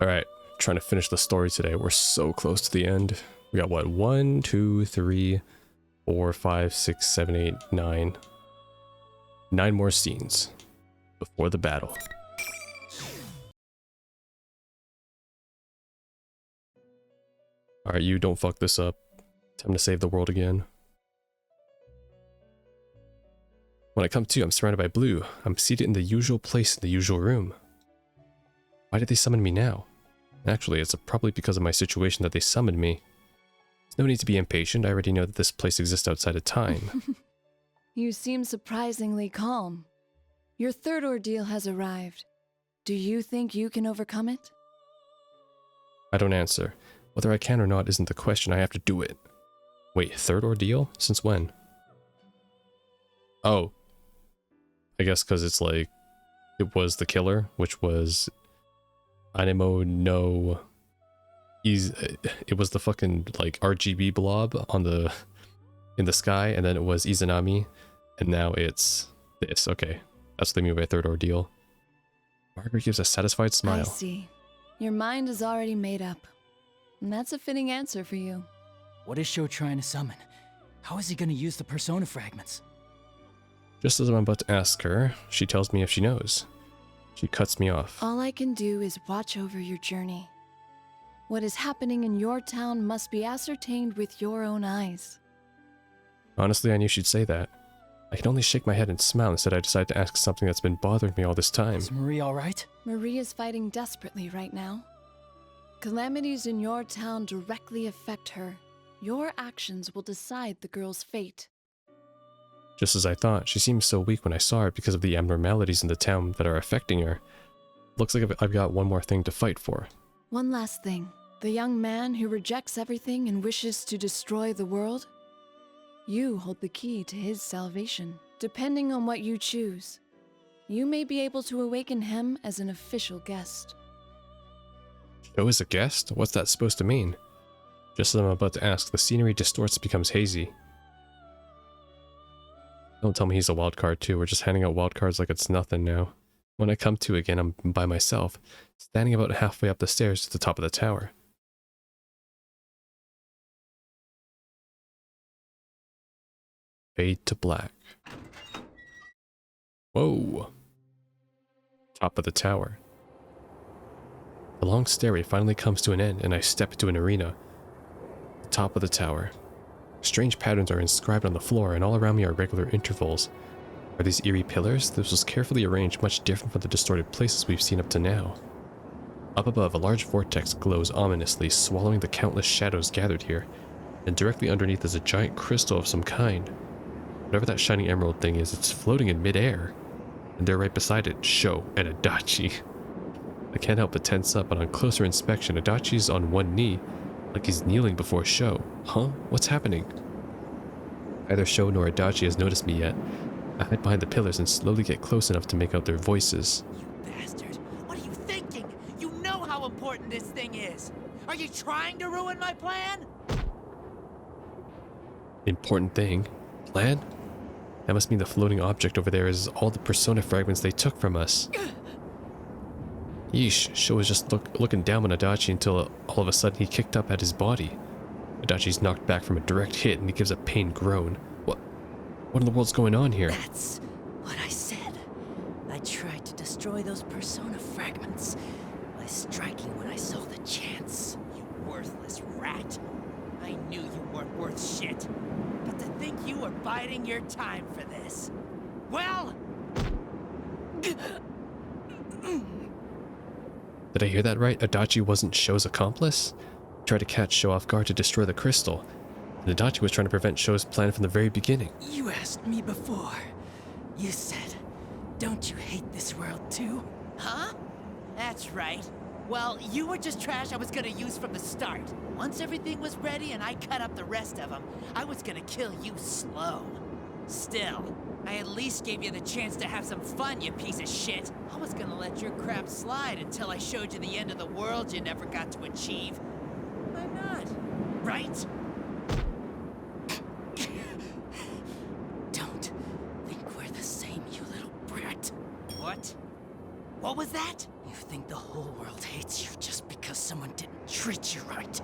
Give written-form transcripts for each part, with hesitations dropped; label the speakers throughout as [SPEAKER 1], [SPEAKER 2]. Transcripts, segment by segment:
[SPEAKER 1] Alright, trying to finish the story today. We're so close to the end. We got what? 1, 2, 3, 4, 5, 6, 7, 8, 9. 9 more scenes before the battle. Alright, you don't fuck this up. Time to save the world again. When I come to, I'm surrounded by blue. I'm seated in the usual place in the usual room. Why did they summon me now? Actually, it's probably because of my situation that they summoned me. There's no need to be impatient. I already know that this place exists outside of time.
[SPEAKER 2] You seem surprisingly calm. Your third ordeal has arrived. Do you think you can overcome it?
[SPEAKER 1] I don't answer. Whether I can or not isn't the question. I have to do it. Wait, third ordeal? Since when? Oh. I guess because it's like, it was the killer, which was Hi-no. It was the fucking like RGB blob on the in the sky, and then it was Izanami, and now it's this. Okay, that's what they mean by third ordeal. Margaret gives a satisfied smile.
[SPEAKER 2] I see. Your mind is already made up. And that's a fitting answer for you.
[SPEAKER 3] What is Sho trying to summon? How is he going to use the persona fragments?
[SPEAKER 1] Just as I'm about to ask her, she tells me if she knows. She cuts me off.
[SPEAKER 2] All I can do is watch over your journey. What is happening in your town must be ascertained with your own eyes.
[SPEAKER 1] Honestly, I knew she'd say that. I can only shake my head and smile. Instead, I decide to ask something that's been bothering me all this time.
[SPEAKER 3] Is Marie alright?
[SPEAKER 2] Marie is fighting desperately right now. Calamities in your town directly affect her. Your actions will decide the girl's fate.
[SPEAKER 1] Just as I thought, she seemed so weak when I saw her because of the abnormalities in the town that are affecting her. Looks like I've got one more thing to fight for.
[SPEAKER 2] One last thing. The young man who rejects everything and wishes to destroy the world? You hold the key to his salvation. Depending on what you choose, you may be able to awaken him as an official guest.
[SPEAKER 1] Sho is a guest? What's that supposed to mean? Just as I'm about to ask, the scenery distorts and becomes hazy. Don't tell me he's a wild card too. We're just handing out wild cards like it's nothing now. When I come to again, I'm by myself, standing about halfway up the stairs to the top of the tower. Fade to black. Whoa! Top of the tower. The long stairway finally comes to an end, and I step into an arena. The top of the tower. Strange patterns are inscribed on the floor, and all around me are regular intervals. Are these eerie pillars? This was carefully arranged, much different from the distorted places we've seen up to now. Up above, a large vortex glows ominously, swallowing the countless shadows gathered here, and directly underneath is a giant crystal of some kind. Whatever that shining emerald thing is, it's floating in midair. And there right beside it, Sho and Adachi. I can't help but tense up, but on closer inspection, Adachi's on one knee, like he's kneeling before Sho. Huh? What's happening? Neither Sho nor Adachi has noticed me yet. I hide behind the pillars and slowly get close enough to make out their voices.
[SPEAKER 4] You bastard! What are you thinking? You know how important this thing is! Are you trying to ruin my plan?
[SPEAKER 1] Important thing? Plan? That must mean the floating object over there is all the persona fragments they took from us. Yeesh, Sho was just looking down on Adachi until all of a sudden he kicked up at his body. Adachi's knocked back from a direct hit and he gives a pained groan. What in the world's going on here?
[SPEAKER 4] That's what I said. I tried to destroy those persona fragments by striking when I saw the chance. You worthless rat. I knew you weren't worth shit. But to think you were biding your time for this. Well...
[SPEAKER 1] Did I hear that right? Adachi wasn't Sho's accomplice? He tried to catch Sho off guard to destroy the crystal. And Adachi was trying to prevent Sho's plan from the very beginning.
[SPEAKER 4] You asked me before. You said, don't you hate this world too? Huh? That's right. Well, you were just trash I was gonna use from the start. Once everything was ready and I cut up the rest of them, I was gonna kill you slow. Still, I at least gave you the chance to have some fun, you piece of shit. I was gonna let your crap slide until I showed you the end of the world you never got to achieve. Why not? Right? Don't think we're the same, you little brat. What? What was that? You think the whole world hates you just because
[SPEAKER 3] someone didn't treat you right.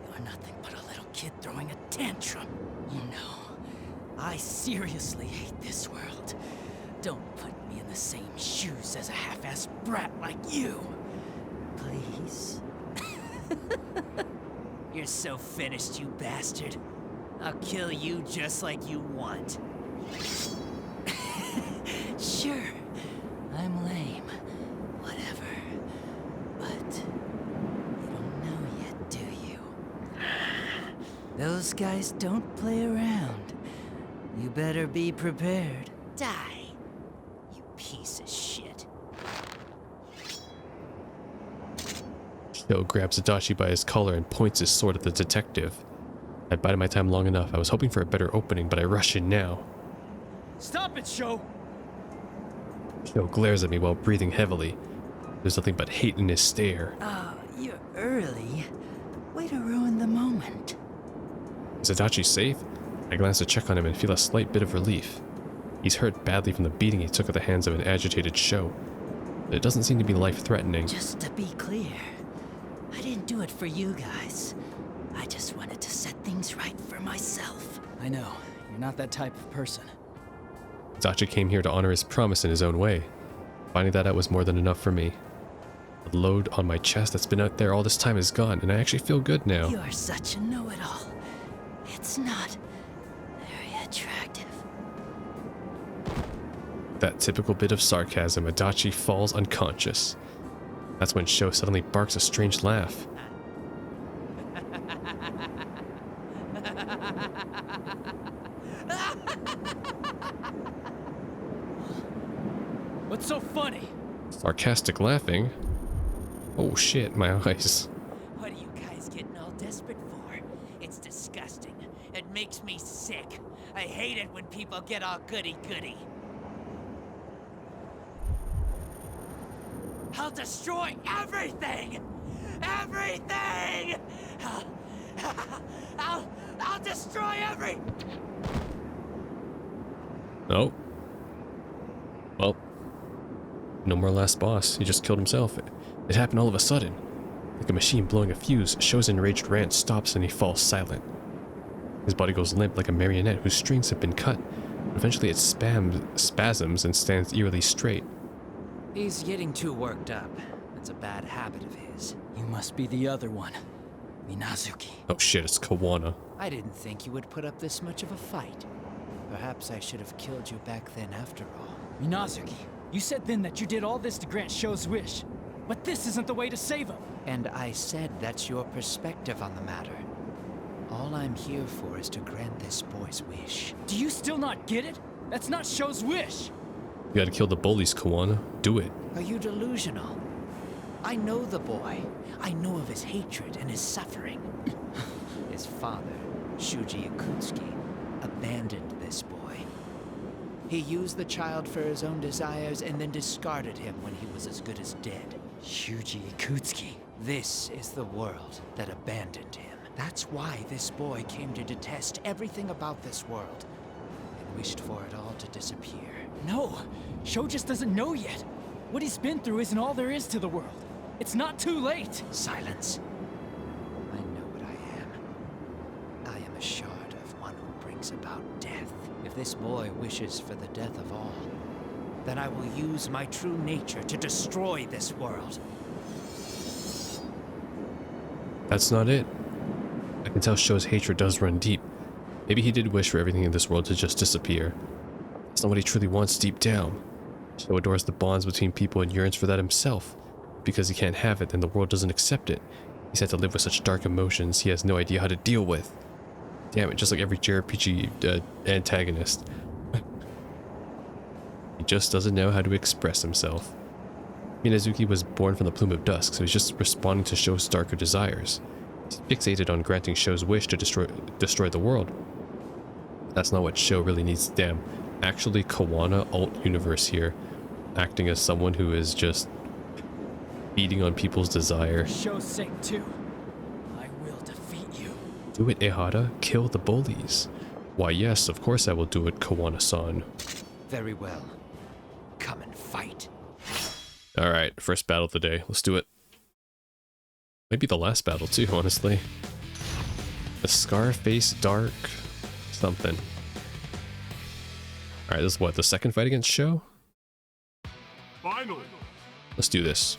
[SPEAKER 3] You're nothing but a little kid throwing a tantrum. You know, I seriously hate this world. Don't put me in the same shoes as a half-assed brat like you. Please?
[SPEAKER 4] You're so finished, you bastard. I'll kill you just like you want.
[SPEAKER 3] Sure, I'm lame. Whatever. But you don't know yet, do you? Those guys don't play around. You better be prepared.
[SPEAKER 4] Die, you piece of shit.
[SPEAKER 1] Sho grabs Adachi by his collar and points his sword at the detective. I'd bided my time long enough. I was hoping for a better opening, but I rush in now.
[SPEAKER 3] Stop it, Sho!
[SPEAKER 1] Sho glares at me while breathing heavily. There's nothing but hate in his stare.
[SPEAKER 3] Oh, you're early. Way to ruin the moment.
[SPEAKER 1] Is Adachi safe? I glance to check on him and feel a slight bit of relief. He's hurt badly from the beating he took at the hands of an agitated Sho. But it doesn't seem to be life-threatening.
[SPEAKER 3] Just to be clear, I didn't do it for you guys. I just wanted to set things right for myself. I know, you're not that type of person.
[SPEAKER 1] Adachi came here to honor his promise in his own way. Finding that out was more than enough for me. The load on my chest that's been out there all this time is gone, and I actually feel good now.
[SPEAKER 3] You are such a know-it-all. It's not very attractive.
[SPEAKER 1] That typical bit of sarcasm, Adachi falls unconscious. That's when Sho suddenly barks a strange laugh.
[SPEAKER 3] What's so funny?
[SPEAKER 1] Sarcastic laughing? Oh shit, my eyes.
[SPEAKER 4] What are you guys getting all desperate for? It's disgusting. It makes me sick. I hate it when people get all goody-goody. I'll destroy everything! Everything! I'll destroy every...
[SPEAKER 1] Oh. Well. No more last boss. He just killed himself. It happened all of a sudden. Like a machine blowing a fuse, Sho's enraged rant stops and he falls silent. His body goes limp like a marionette whose strings have been cut. Eventually it spasms and stands eerily straight.
[SPEAKER 4] He's getting too worked up. It's a bad habit of his.
[SPEAKER 3] You must be the other one. Minazuki.
[SPEAKER 1] Oh shit, it's Kawana.
[SPEAKER 4] I didn't think you would put up this much of a fight. Perhaps I should have killed you back then after all.
[SPEAKER 3] Minazuki, you said then that you did all this to grant Sho's wish. But this isn't the way to save him.
[SPEAKER 4] And I said that's your perspective on the matter. All I'm here for is to grant this boy's wish.
[SPEAKER 3] Do you still not get it? That's not Sho's wish.
[SPEAKER 1] You gotta kill the bullies, Kawana. Do it.
[SPEAKER 4] Are you delusional? I know the boy. I know of his hatred and his suffering. His father, Shuji Akutsuki, abandoned this boy. He used the child for his own desires and then discarded him when he was as good as dead.
[SPEAKER 3] Shuji Akutsuki.
[SPEAKER 4] This is the world that abandoned him. That's why this boy came to detest everything about this world and wished for it all to disappear.
[SPEAKER 3] No, Sho just doesn't know yet. What he's been through isn't all there is to the world. It's not too late.
[SPEAKER 4] Silence. I know what I am. I am a shard of one who brings about death. If this boy wishes for the death of all, then I will use my true nature to destroy this world.
[SPEAKER 1] That's not it. I can tell Sho's hatred does run deep. Maybe he did wish for everything in this world to just disappear. It's not what he truly wants deep down. Sho adores the bonds between people and yearns for that himself. Because he can't have it and the world doesn't accept it. He's had to live with such dark emotions he has no idea how to deal with. Damn it, just like every JRPG antagonist. He just doesn't know how to express himself. Minazuki was born from the plume of dusk, so he's just responding to Sho's darker desires. He's fixated on granting Sho's wish to destroy the world. That's not what Sho really needs. Damn. Actually, Kawana alt-universe here, acting as someone who is just feeding on people's desire.
[SPEAKER 3] For Sho's sake too. I will defeat you.
[SPEAKER 1] Do it, Ehara. Kill the bullies. Why yes, of course I will do it, Kawana-san.
[SPEAKER 4] Very well. Come and fight.
[SPEAKER 1] Alright, first battle of the day. Let's do it. Maybe the last battle too, honestly. The Scarface Dark something. Alright, this is what, the second fight against Sho?
[SPEAKER 5] Finally.
[SPEAKER 1] Let's do this.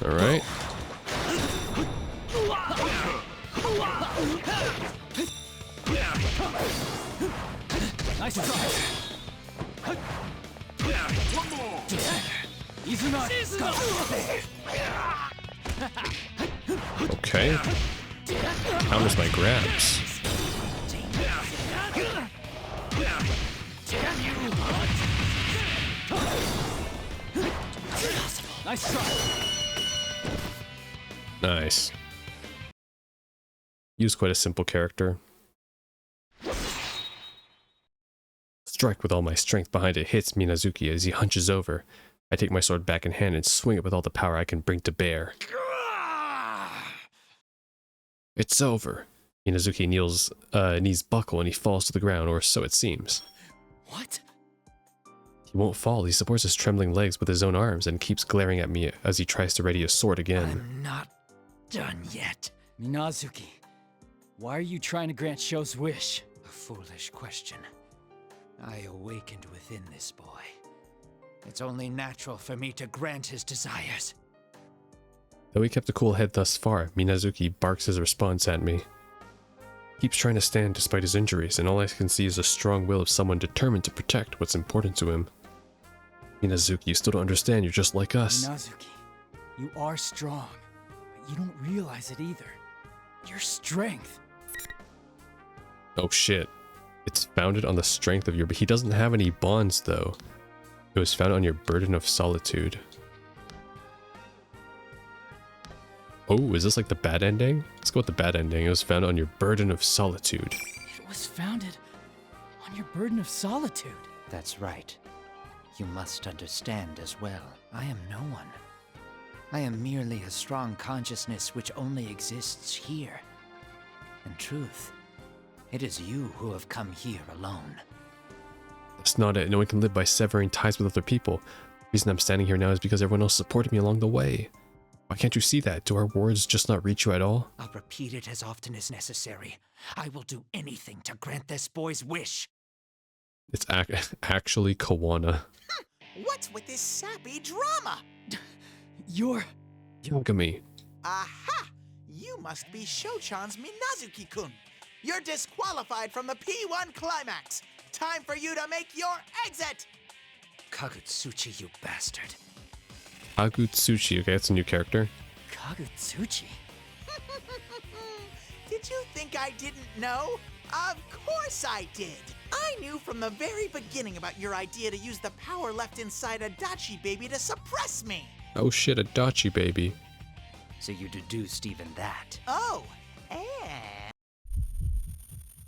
[SPEAKER 1] Alright.
[SPEAKER 3] Nice try.
[SPEAKER 5] One more.
[SPEAKER 1] Okay. Counters my grabs.
[SPEAKER 3] Nice try.
[SPEAKER 1] Nice. Use quite a simple character. Strike with all my strength behind it hits Minazuki as he hunches over. I take my sword back in hand and swing it with all the power I can bring to bear. It's over. Minazuki knees buckle and he falls to the ground, or so it seems.
[SPEAKER 3] What?
[SPEAKER 1] He won't fall. He supports his trembling legs with his own arms and keeps glaring at me as he tries to ready his sword again.
[SPEAKER 3] I'm not done yet. Minazuki, why are you trying to grant Sho's wish? A foolish question. I awakened within this boy. It's only natural for me to grant his desires.
[SPEAKER 1] Though he kept a cool head thus far, Minazuki barks his response at me. He keeps trying to stand despite his injuries, and all I can see is a strong will of someone determined to protect what's important to him. Minazuki, you still don't understand, you're just like us.
[SPEAKER 3] Minazuki, you are strong, but you don't realize it either. Your strength.
[SPEAKER 1] Oh shit. It's founded on the strength of your... He doesn't have any bonds, though. It was founded on your burden of solitude. Oh, is this like the bad ending? Let's go with the bad ending. It was founded on your burden of solitude.
[SPEAKER 3] It was founded on your burden of solitude.
[SPEAKER 4] That's right. You must understand as well. I am no one. I am merely a strong consciousness which only exists here. In truth, it is you who have come here alone.
[SPEAKER 1] That's not it. No one can live by severing ties with other people. The reason I'm standing here now is because everyone else supported me along the way. Why can't you see that? Do our words just not reach you at all?
[SPEAKER 4] I'll repeat it as often as necessary. I will do anything to grant this boy's wish.
[SPEAKER 1] It's actually Kawana.
[SPEAKER 6] What's with this sappy drama?
[SPEAKER 3] You're...
[SPEAKER 1] Yagami.
[SPEAKER 6] Aha! You must be Sho-chan's Minazuki-kun. You're disqualified from the P1 climax. Time for you to make your exit!
[SPEAKER 4] Kagutsuchi, you bastard.
[SPEAKER 1] Kagutsuchi. Okay, that's a new character.
[SPEAKER 3] Kagutsuchi?
[SPEAKER 6] Did you think I didn't know? Of course I did! I knew from the very beginning about your idea to use the power left inside Adachi baby to suppress me!
[SPEAKER 1] Oh shit, Adachi baby.
[SPEAKER 4] So you deduced even that.
[SPEAKER 6] Oh, and...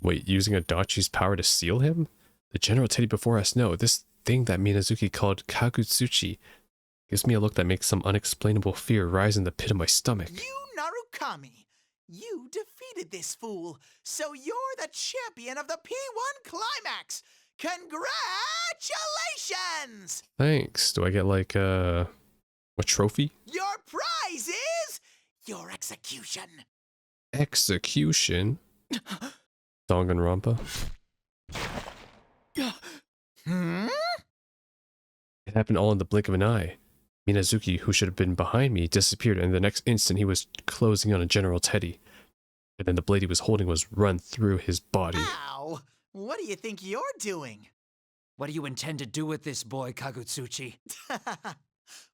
[SPEAKER 1] Wait, using Adachi's power to seal him? The General Teddy before us, no. This thing that Minazuki called Kagutsuchi gives me a look that makes some unexplainable fear rise in the pit of my stomach.
[SPEAKER 6] You, Narukami! You defeated this fool, so you're the champion of the P1 climax! Congratulations!
[SPEAKER 1] Thanks. Do I get like a trophy?
[SPEAKER 6] Your prize is your execution.
[SPEAKER 1] Execution? Danganronpa?
[SPEAKER 6] Hmm?
[SPEAKER 1] It happened all in the blink of an eye. Minazuki, who should have been behind me, disappeared, and the next instant he was closing on a General Teddy. And then the blade he was holding was run through his body.
[SPEAKER 6] Ow! What do you think you're doing?
[SPEAKER 4] What do you intend to do with this boy, Kagutsuchi?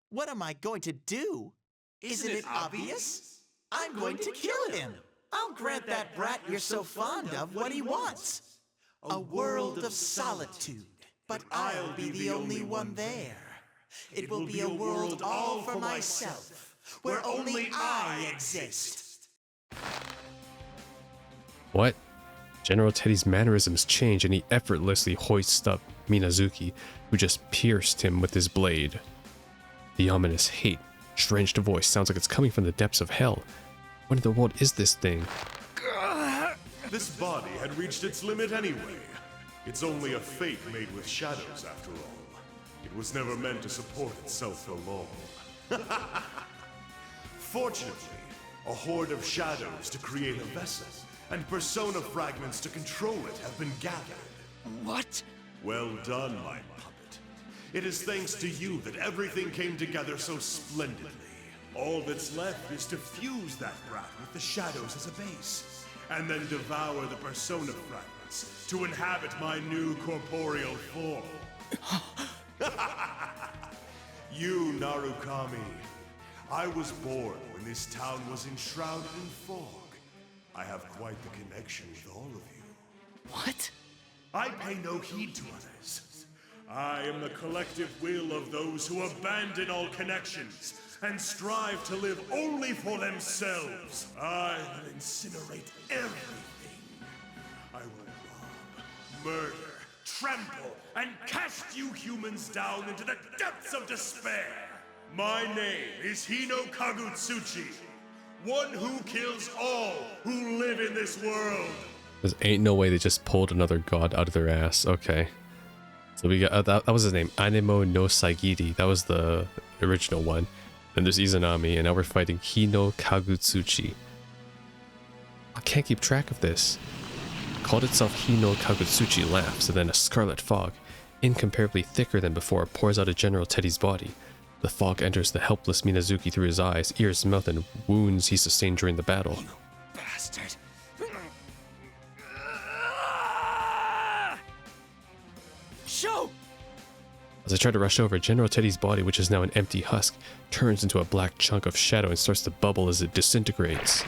[SPEAKER 6] What am I going to do? Isn't it obvious? I'm going to kill him. I'll grant that brat you're so fond of what he wants. A world of solitude, but I'll be the only one there. It will be a world all for myself, where only I exist.
[SPEAKER 1] What? General Teddy's mannerisms change and he effortlessly hoists up Minazuki, who just pierced him with his blade. The ominous hate-drenched voice sounds like it's coming from the depths of hell. What in the world is this thing?
[SPEAKER 5] This body had reached its limit anyway. It's only a fate made with shadows, after all. It was never meant to support itself for long. Fortunately, a horde of shadows to create a vessel, and persona fragments to control it have been gathered.
[SPEAKER 3] What?
[SPEAKER 5] Well done, my puppet. It is thanks to you that everything came together so splendidly. All that's left is to fuse that brat with the shadows as a base, and then devour the persona fragments to inhabit my new corporeal form. You, Narukami. I was born when this town was enshrouded in fog. I have quite the connection with all of you.
[SPEAKER 3] What?
[SPEAKER 5] I pay no heed to others. I am the collective will of those who abandon all connections and strive to live only for themselves. I will incinerate everything. I will rob, murder, trample, and cast you humans down into the depths of despair. My name is Hi-no-Kagutsuchi, one who kills all who live in this world.
[SPEAKER 1] There ain't no way they just pulled another god out of their ass. Okay. So we got, that was his name, Anemo no Saigiri. That was the original one. Then there's Izanami, and now we're fighting Hi-no-Kagutsuchi. I can't keep track of this. It called itself Hi-no-Kagutsuchi laughs, and then a scarlet fog, incomparably thicker than before, pours out of General Teddy's body. The fog enters the helpless Minazuki through his eyes, ears, mouth, and wounds he sustained during the battle.
[SPEAKER 3] You bastard. Show!
[SPEAKER 1] As I try to rush over, General Teddy's body, which is now an empty husk, turns into a black chunk of shadow and starts to bubble as it disintegrates.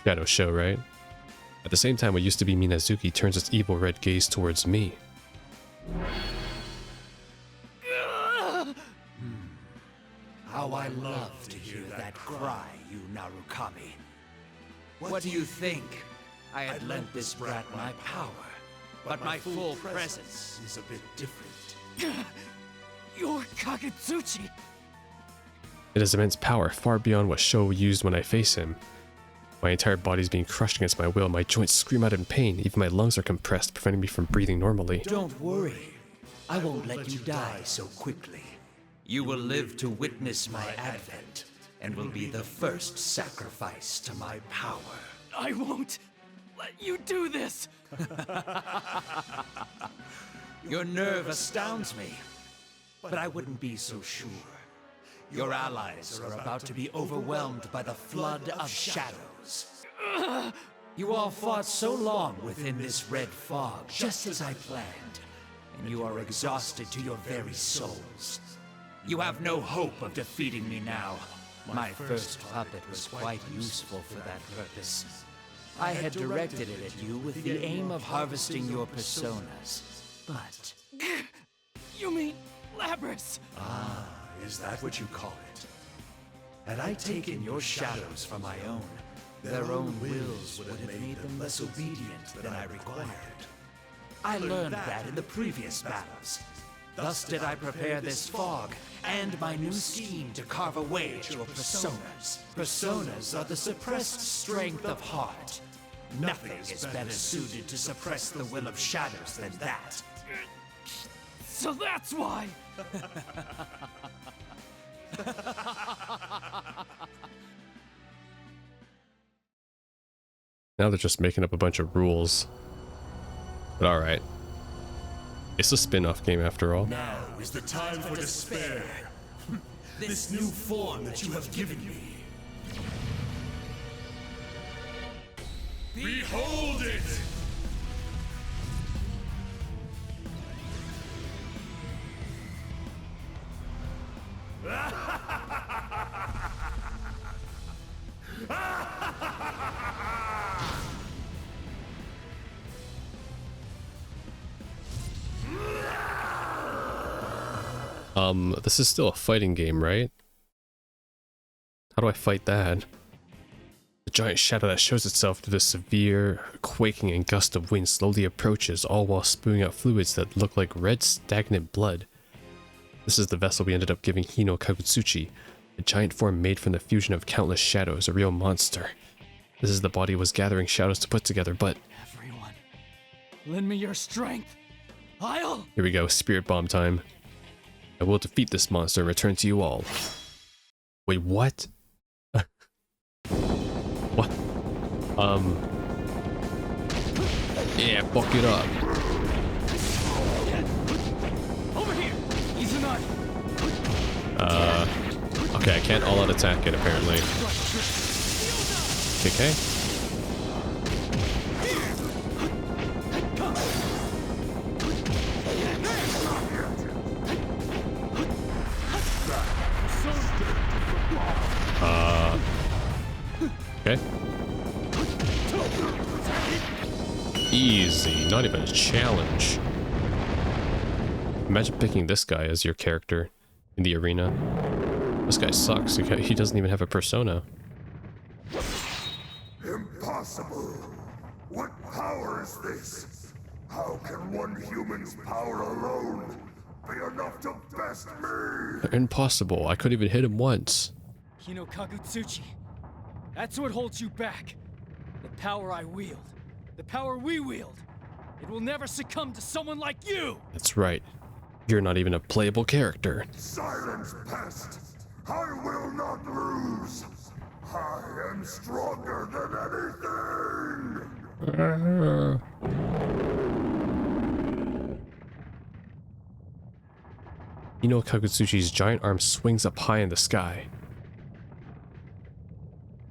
[SPEAKER 1] Shadow show, right? At the same time, what used to be Minazuki turns its evil red gaze towards me.
[SPEAKER 3] How I love to hear that cry, you Narukami. What do you think? I had lent this brat my power, but my full presence is a bit different. You're Kagutsuchi!
[SPEAKER 1] It has immense power, far beyond what Sho used when I face him. My entire body is being crushed against my will, my joints scream out in pain, even my lungs are compressed, preventing me from breathing normally.
[SPEAKER 3] Don't worry. I won't let you die so quickly. You will live to witness my advent, and will be the first sacrifice to my power. I won't let you do this! Your nerve astounds me, but I wouldn't be so sure. Your allies are about to be overwhelmed by the flood of shadows. You all fought so long within this red fog, just as I planned, and you are exhausted to your very souls. You have no hope of defeating me now. My first puppet was quite useful for that purpose. I had directed it at you with the aim of harvesting your personas, but... You mean Labrys? Ah, is that what you call it? Had I taken your shadows for my own, their own wills would have made them less obedient than I required. I learned that in the previous battles. Thus did I prepare this fog, and my new scheme to carve away at your personas. Personas are the suppressed strength of heart. Nothing is better suited to suppress the will of shadows than that. So that's why!
[SPEAKER 1] Now they're just making up a bunch of rules. But alright. It's a spin-off game after all.
[SPEAKER 5] Now is the time for despair. This new form that you have given me. Behold it!
[SPEAKER 1] This is still a fighting game, right? How do I fight that? The giant shadow that shows itself through the severe quaking and gust of wind slowly approaches, all while spewing out fluids that look like red stagnant blood. This is the vessel we ended up giving Hi-no-Kagutsuchi, a giant form made from the fusion of countless shadows, a real monster. This is the body it was gathering shadows to put together, but...
[SPEAKER 3] Everyone, lend me your strength.
[SPEAKER 1] Here we go, spirit bomb time. I will defeat this monster and return to you all. Wait, what? What? Yeah, fuck it up.
[SPEAKER 3] Over here. Izanagi.
[SPEAKER 1] Okay, I can't all-out attack it apparently. Okay. Okay. Easy, not even a challenge. Imagine picking this guy as your character in the arena. This guy sucks. He doesn't even have a persona.
[SPEAKER 5] Impossible! What power is this? How can one human's power alone be enough to best me?
[SPEAKER 1] Impossible. I couldn't even hit him once.
[SPEAKER 3] Hi-no-Kagutsuchi. That's what holds you back. The power I wield. The power we wield. It will never succumb to someone like you!
[SPEAKER 1] That's right. You're not even a playable character.
[SPEAKER 5] Silence, pest! I will not lose! I am stronger than anything!
[SPEAKER 1] Hi-no-Kagutsuchi's giant arm swings up high in the sky.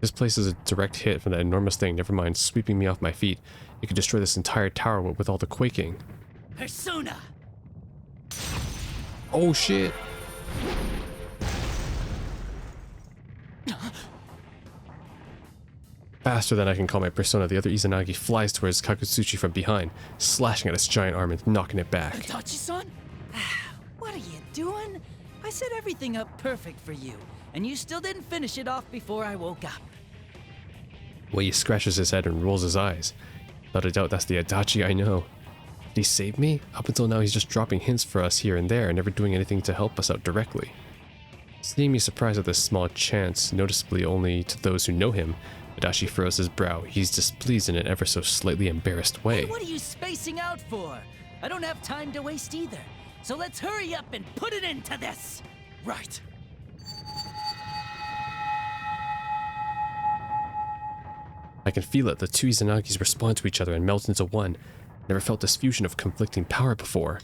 [SPEAKER 1] This places a direct hit from that enormous thing, never mind sweeping me off my feet. It could destroy this entire tower with all the quaking.
[SPEAKER 3] Persona!
[SPEAKER 1] Oh shit! Faster than I can call my persona, the other Izanagi flies towards Kagutsuchi from behind, slashing at its giant arm and knocking it back.
[SPEAKER 3] Adachi-san? What are you doing? I set everything up perfect for you, and you still didn't finish it off before I woke up.
[SPEAKER 1] Wei scratches his head and rolls his eyes. Without a doubt, that's the Adachi I know. Did he save me? Up until now, he's just dropping hints for us here and there, and never doing anything to help us out directly. Seeing me surprised at this small chance, noticeably only to those who know him, Adachi furrows his brow. He's displeased in an ever so slightly embarrassed way.
[SPEAKER 3] Hey, what are you spacing out for? I don't have time to waste either. So let's hurry up and put it into this! Right.
[SPEAKER 1] I can feel it. The two Izanagis respond to each other and melt into one. Never felt this fusion of conflicting power before.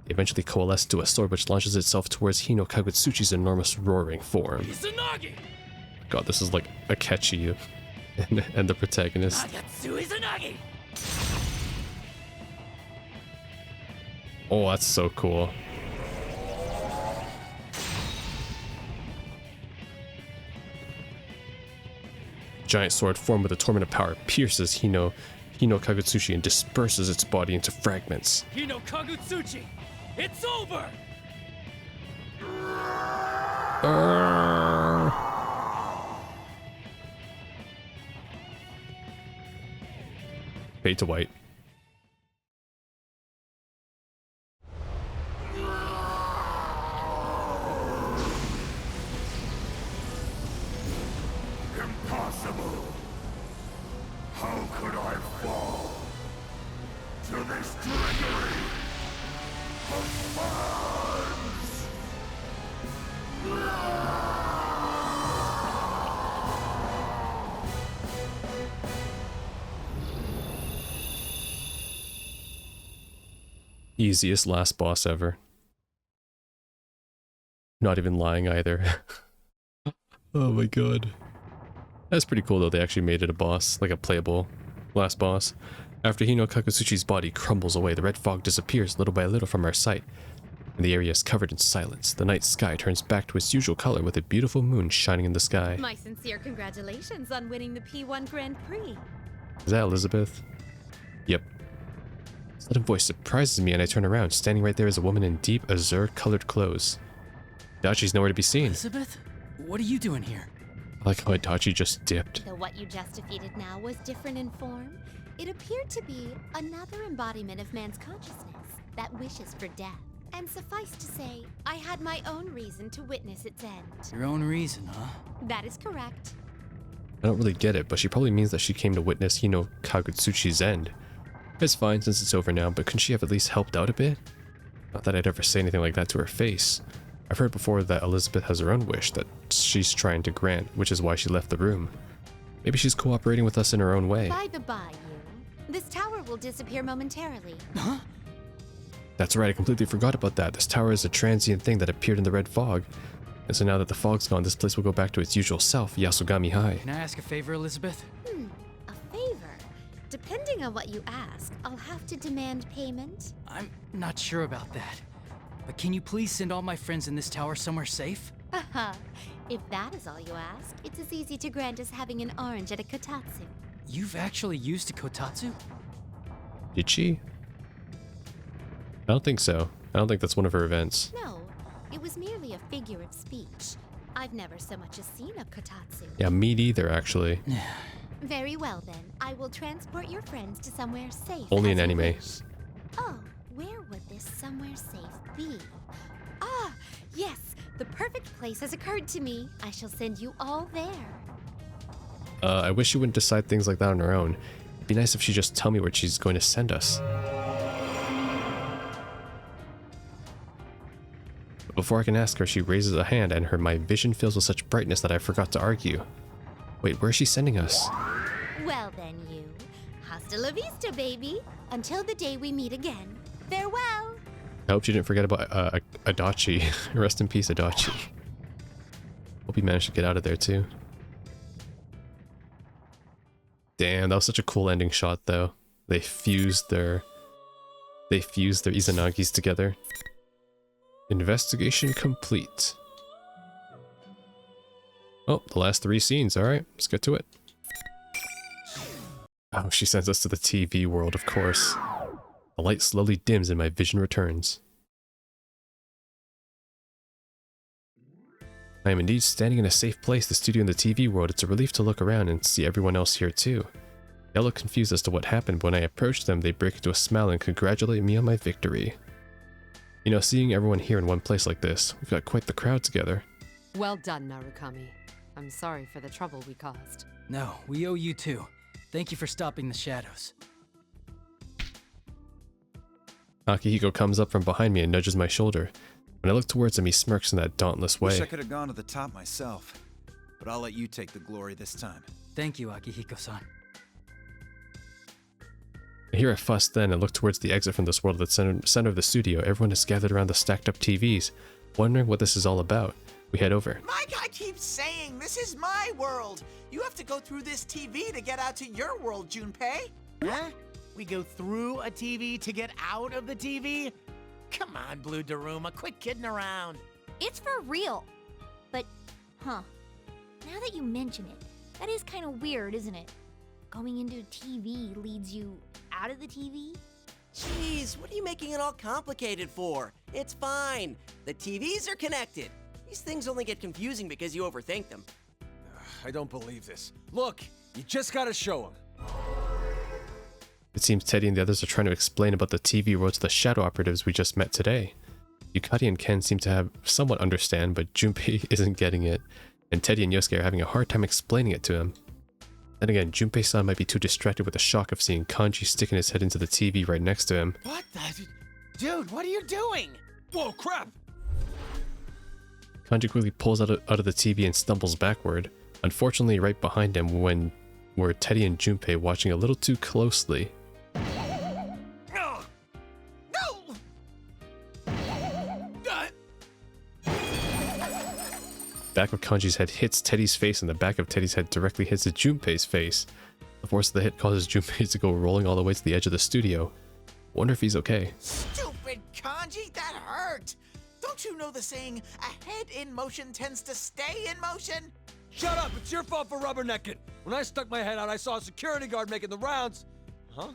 [SPEAKER 1] They eventually coalesce into a sword which launches itself towards Hi-no-Kagutsuchi's enormous roaring form.
[SPEAKER 3] Izanagi!
[SPEAKER 1] God, this is like Akechi and the protagonist.
[SPEAKER 3] Nagatsu Izanagi!
[SPEAKER 1] Oh, that's so cool. Giant sword formed with a torment of power pierces Hi-no-Kagutsuchi and disperses its body into fragments.
[SPEAKER 3] Hi-no-Kagutsuchi! It's over!
[SPEAKER 1] Fade to white.
[SPEAKER 5] Impossible! How could I fall to this trickery of fans?
[SPEAKER 1] Easiest last boss ever. Not even lying either. Oh my god. That's pretty cool though, they actually made it a boss, like a playable last boss. After Hi-no-Kagutsuchi's body crumbles away, the red fog disappears little by little from our sight, and the area is covered in silence. The night sky turns back to its usual color with a beautiful moon shining in the sky.
[SPEAKER 7] My sincere congratulations on winning the P1 Grand Prix.
[SPEAKER 1] Is that Elizabeth? Yep. A sudden voice surprises me and I turn around. Standing right there is a woman in deep azure-colored clothes. Adachi's nowhere to be seen.
[SPEAKER 3] Elizabeth? What are you doing here?
[SPEAKER 1] I like how Adachi just dipped.
[SPEAKER 7] Though what you just defeated now was different in form, it appeared to be another embodiment of man's consciousness that wishes for death. And suffice to say, I had my own reason to witness its end.
[SPEAKER 3] Your own reason, huh?
[SPEAKER 7] That is correct.
[SPEAKER 1] I don't really get it, but she probably means that she came to witness Hi-no-Kagutsuchi's end. It's fine since it's over now, but couldn't she have at least helped out a bit? Not that I'd ever say anything like that to her face. I've heard before that Elizabeth has her own wish that she's trying to grant, which is why she left the room. Maybe she's cooperating with us in her own way.
[SPEAKER 7] By the by, you. This tower will disappear momentarily.
[SPEAKER 3] Huh?
[SPEAKER 1] That's right, I completely forgot about that. This tower is a transient thing that appeared in the red fog. And so now that the fog's gone, this place will go back to its usual self, Yasogami High.
[SPEAKER 3] Can I ask a favor, Elizabeth?
[SPEAKER 7] A favor. Depending on what you ask, I'll have to demand payment.
[SPEAKER 3] I'm not sure about that. But can you please send all my friends in this tower somewhere safe?
[SPEAKER 7] Haha. If that is all you ask, it's as easy to grant as having an orange at a kotatsu.
[SPEAKER 3] You've actually used a kotatsu?
[SPEAKER 1] Did she? I don't think so. I don't think that's one of her events.
[SPEAKER 7] No, it was merely a figure of speech. I've never so much as seen a kotatsu.
[SPEAKER 1] Yeah, me neither, actually.
[SPEAKER 7] Very well then, I will transport your friends to somewhere safe.
[SPEAKER 1] Only in
[SPEAKER 7] as you
[SPEAKER 1] anime.
[SPEAKER 7] wish. Oh, where would this somewhere safe be? Ah, yes, the perfect place has occurred to me. I shall send you all there.
[SPEAKER 1] I wish she wouldn't decide things like that on her own. It'd be nice if she just tell me where she's going to send us. But before I can ask her, she raises a hand and my vision fills with such brightness that I forgot to argue. Wait, where is she sending us?
[SPEAKER 7] Well then, you. Hasta la vista, baby. Until the day we meet again. Farewell.
[SPEAKER 1] I hope she didn't forget about Adachi. Rest in peace, Adachi. Hope he managed to get out of there too. Damn, that was such a cool ending shot though. They fused their Izanagis together. Investigation complete. Oh, the last 3 scenes. Alright, let's get to it. Oh, she sends us to the TV world, of course. The light slowly dims and my vision returns. I am indeed standing in a safe place, the studio in the TV world. It's a relief to look around and see everyone else here too. They all look confused as to what happened, but when I approach them, they break into a smile and congratulate me on my victory. You know, seeing everyone here in one place like this, we've got quite the crowd together.
[SPEAKER 8] Well done, Narukami. I'm sorry for the trouble we caused.
[SPEAKER 3] No, we owe you too. Thank you for stopping the shadows.
[SPEAKER 1] Akihiko comes up from behind me and nudges my shoulder. When I look towards him, he smirks in that dauntless way.
[SPEAKER 9] Wish I could have gone to the top myself, but I'll let you take the glory this time.
[SPEAKER 3] Thank you, Akihiko-san.
[SPEAKER 1] I hear a fuss then and look towards the exit from this world at the center of the studio. Everyone is gathered around the stacked up TVs, wondering what this is all about. We head over.
[SPEAKER 6] My guy keeps saying this is my world. You have to go through this TV to get out to your world, Junpei.
[SPEAKER 4] Huh? We go through a TV to get out of the TV? Come on, Blue Daruma, quit kidding around.
[SPEAKER 7] It's for real. But, now that you mention it, that is kind of weird, isn't it? Going into a TV leads you out of the TV?
[SPEAKER 10] Jeez, what are you making it all complicated for? It's fine. The TVs are connected. These things only get confusing because you overthink them.
[SPEAKER 11] I don't believe this. Look, you just gotta show him.
[SPEAKER 1] It seems Teddy and the others are trying to explain about the TV world to the shadow operatives we just met today. Yukari and Ken seem to have somewhat understand, but Junpei isn't getting it, and Teddy and Yosuke are having a hard time explaining it to him. Then again, Junpei-san might be too distracted with the shock of seeing Kanji sticking his head into the TV right next to him.
[SPEAKER 4] What the? Dude, what are you doing?
[SPEAKER 11] Whoa, crap!
[SPEAKER 1] Kanji quickly pulls out of the TV and stumbles backward. Unfortunately, right behind him were Teddy and Junpei watching a little too closely.
[SPEAKER 6] No!
[SPEAKER 1] Back of Kanji's head hits Teddy's face and the back of Teddy's head directly hits Junpei's face. The force of the hit causes Junpei to go rolling all the way to the edge of the studio. Wonder if he's okay.
[SPEAKER 6] Stupid Kanji, that hurt! Don't you know the saying, a head in motion tends to stay in motion?
[SPEAKER 11] Shut up! It's your fault for rubbernecking! When I stuck my head out, I saw a security guard making the rounds. Huh?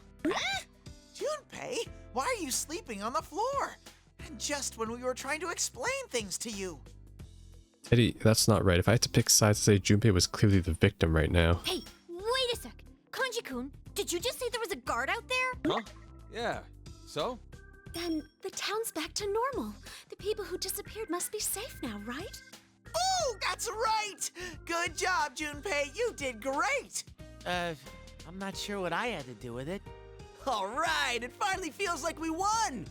[SPEAKER 6] Junpei, why are you sleeping on the floor? And just when we were trying to explain things to you.
[SPEAKER 1] Teddy, that's not right. If I had to pick sides, to say Junpei was clearly the victim right now.
[SPEAKER 7] Hey, wait a sec. Kanji-kun, did you just say there was a guard out there?
[SPEAKER 11] Huh? Yeah. So?
[SPEAKER 7] Then the town's back to normal. The people who disappeared must be safe now, right?
[SPEAKER 6] Oh, that's right! Good job, Junpei. You did great.
[SPEAKER 4] I'm not sure what I had to do with it.
[SPEAKER 10] All right, it finally feels like we won!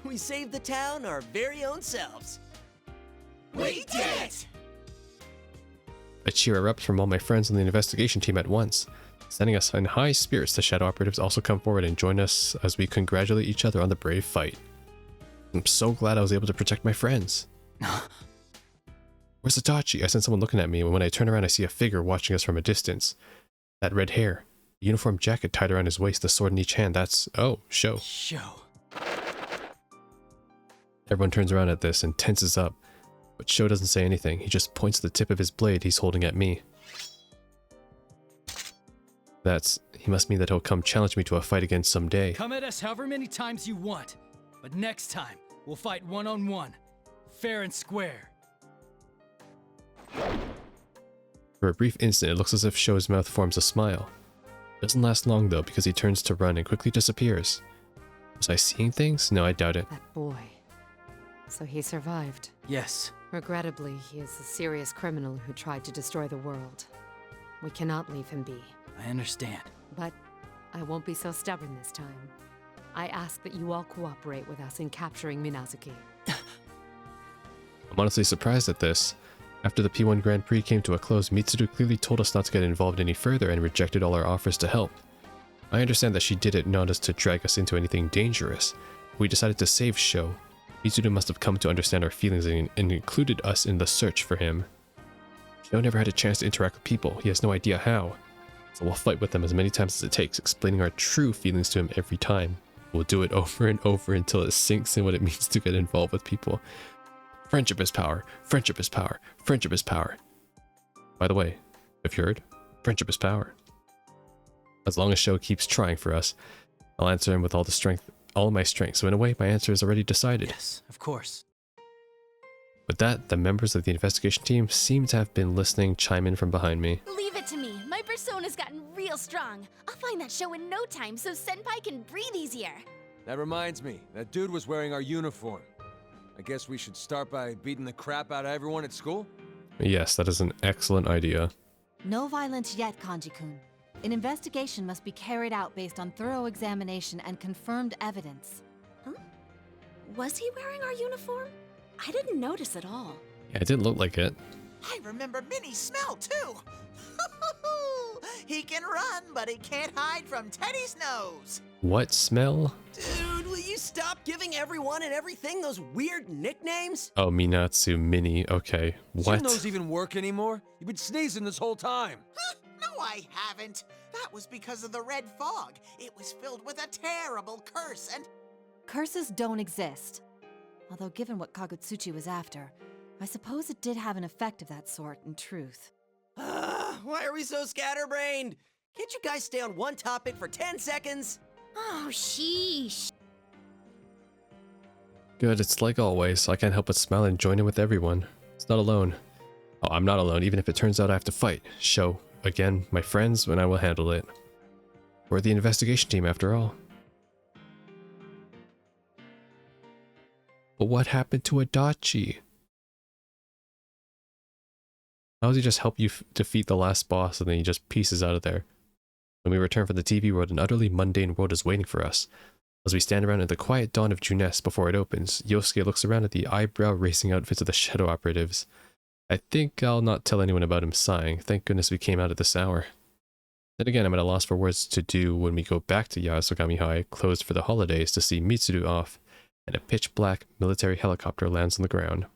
[SPEAKER 10] We saved the town our very own selves.
[SPEAKER 6] We did it!
[SPEAKER 1] A cheer erupts from all my friends on the investigation team at once. Sending us in high spirits, the shadow operatives also come forward and join us as we congratulate each other on the brave fight. I'm so glad I was able to protect my friends. Where's Adachi? I sense someone looking at me, and when I turn around I see a figure watching us from a distance. That red hair, the uniform jacket tied around his waist, the sword in each hand, that's... oh, Sho. Everyone turns around at this and tenses up, but Sho doesn't say anything. He just points the tip of his blade he's holding at me. He must mean that he'll come challenge me to a fight again someday.
[SPEAKER 3] Come at us however many times you want, but next time we'll fight one-on-one, fair and square.
[SPEAKER 1] For a brief instant, it looks as if Sho's mouth forms a smile. It doesn't last long though, because he turns to run and quickly disappears. Was I seeing things? No, I doubt it.
[SPEAKER 8] That boy. So he survived.
[SPEAKER 3] Yes.
[SPEAKER 8] Regrettably, he is a serious criminal who tried to destroy the world. We cannot leave him be.
[SPEAKER 3] I understand.
[SPEAKER 8] But I won't be so stubborn this time. I ask that you all cooperate with us in capturing Minazuki.
[SPEAKER 1] I'm honestly surprised at this. After the P1 Grand Prix came to a close, Mitsuru clearly told us not to get involved any further and rejected all our offers to help. I understand that she did it not as to drag us into anything dangerous. We decided to save Sho. Mitsuru must have come to understand our feelings and included us in the search for him. Sho never had a chance to interact with people. He has no idea how. So we'll fight with them as many times as it takes, explaining our true feelings to him every time. We'll do it over and over until it sinks in what it means to get involved with people. Friendship is power. Friendship is power. Friendship is power. By the way, have you heard? Friendship is power. As long as Sho keeps trying for us, I'll answer him with all my strength. So in a way, my answer is already decided.
[SPEAKER 3] Yes, of course.
[SPEAKER 1] With that, the members of the investigation team seem to have been listening chime in from behind me.
[SPEAKER 7] Leave it to me. My persona's gotten real strong. I'll find that show in no time so Senpai can breathe easier.
[SPEAKER 11] That reminds me, that dude was wearing our uniform. I guess we should start by beating the crap out of everyone at school?
[SPEAKER 1] Yes, that is an excellent idea.
[SPEAKER 12] No violence yet, Kanji-kun. An investigation must be carried out based on thorough examination and confirmed evidence.
[SPEAKER 7] Huh? Was he wearing our uniform? I didn't notice at all.
[SPEAKER 1] Yeah, it didn't look like it.
[SPEAKER 6] I remember Minnie's smell, too. He can run, but he can't hide from Teddy's nose.
[SPEAKER 1] What smell?
[SPEAKER 10] Dude, will you stop giving everyone and everything those weird nicknames?
[SPEAKER 1] Oh, Minatsu, Mini, okay.
[SPEAKER 11] Does
[SPEAKER 1] What?
[SPEAKER 11] your nose even work anymore? You've been sneezing this whole time.
[SPEAKER 6] Huh? No, I haven't. That was because of the red fog. It was filled with a terrible curse and...
[SPEAKER 12] Curses don't exist. Although given what Kagutsuchi was after, I suppose it did have an effect of that sort in truth.
[SPEAKER 10] Why are we so scatterbrained? Can't you guys stay on one topic for 10 seconds?
[SPEAKER 7] Oh, sheesh.
[SPEAKER 1] Good, it's like always. I can't help but smile and join in with everyone. It's not alone. Oh, I'm not alone, even if it turns out I have to fight. Sho, again, my friends, and I will handle it. We're the investigation team, after all. But what happened to Adachi? How does he just help you defeat the last boss and then he just pieces out of there? When we return from the TV world, an utterly mundane world is waiting for us. As we stand around in the quiet dawn of Junes before it opens, Yosuke looks around at the eyebrow-raising outfits of the shadow operatives. I think I'll not tell anyone about him sighing. Thank goodness we came out at this hour. Then again, I'm at a loss for words to do when we go back to Yasogami High, closed for the holidays, to see Mitsuru off, and a pitch-black military helicopter lands on the ground.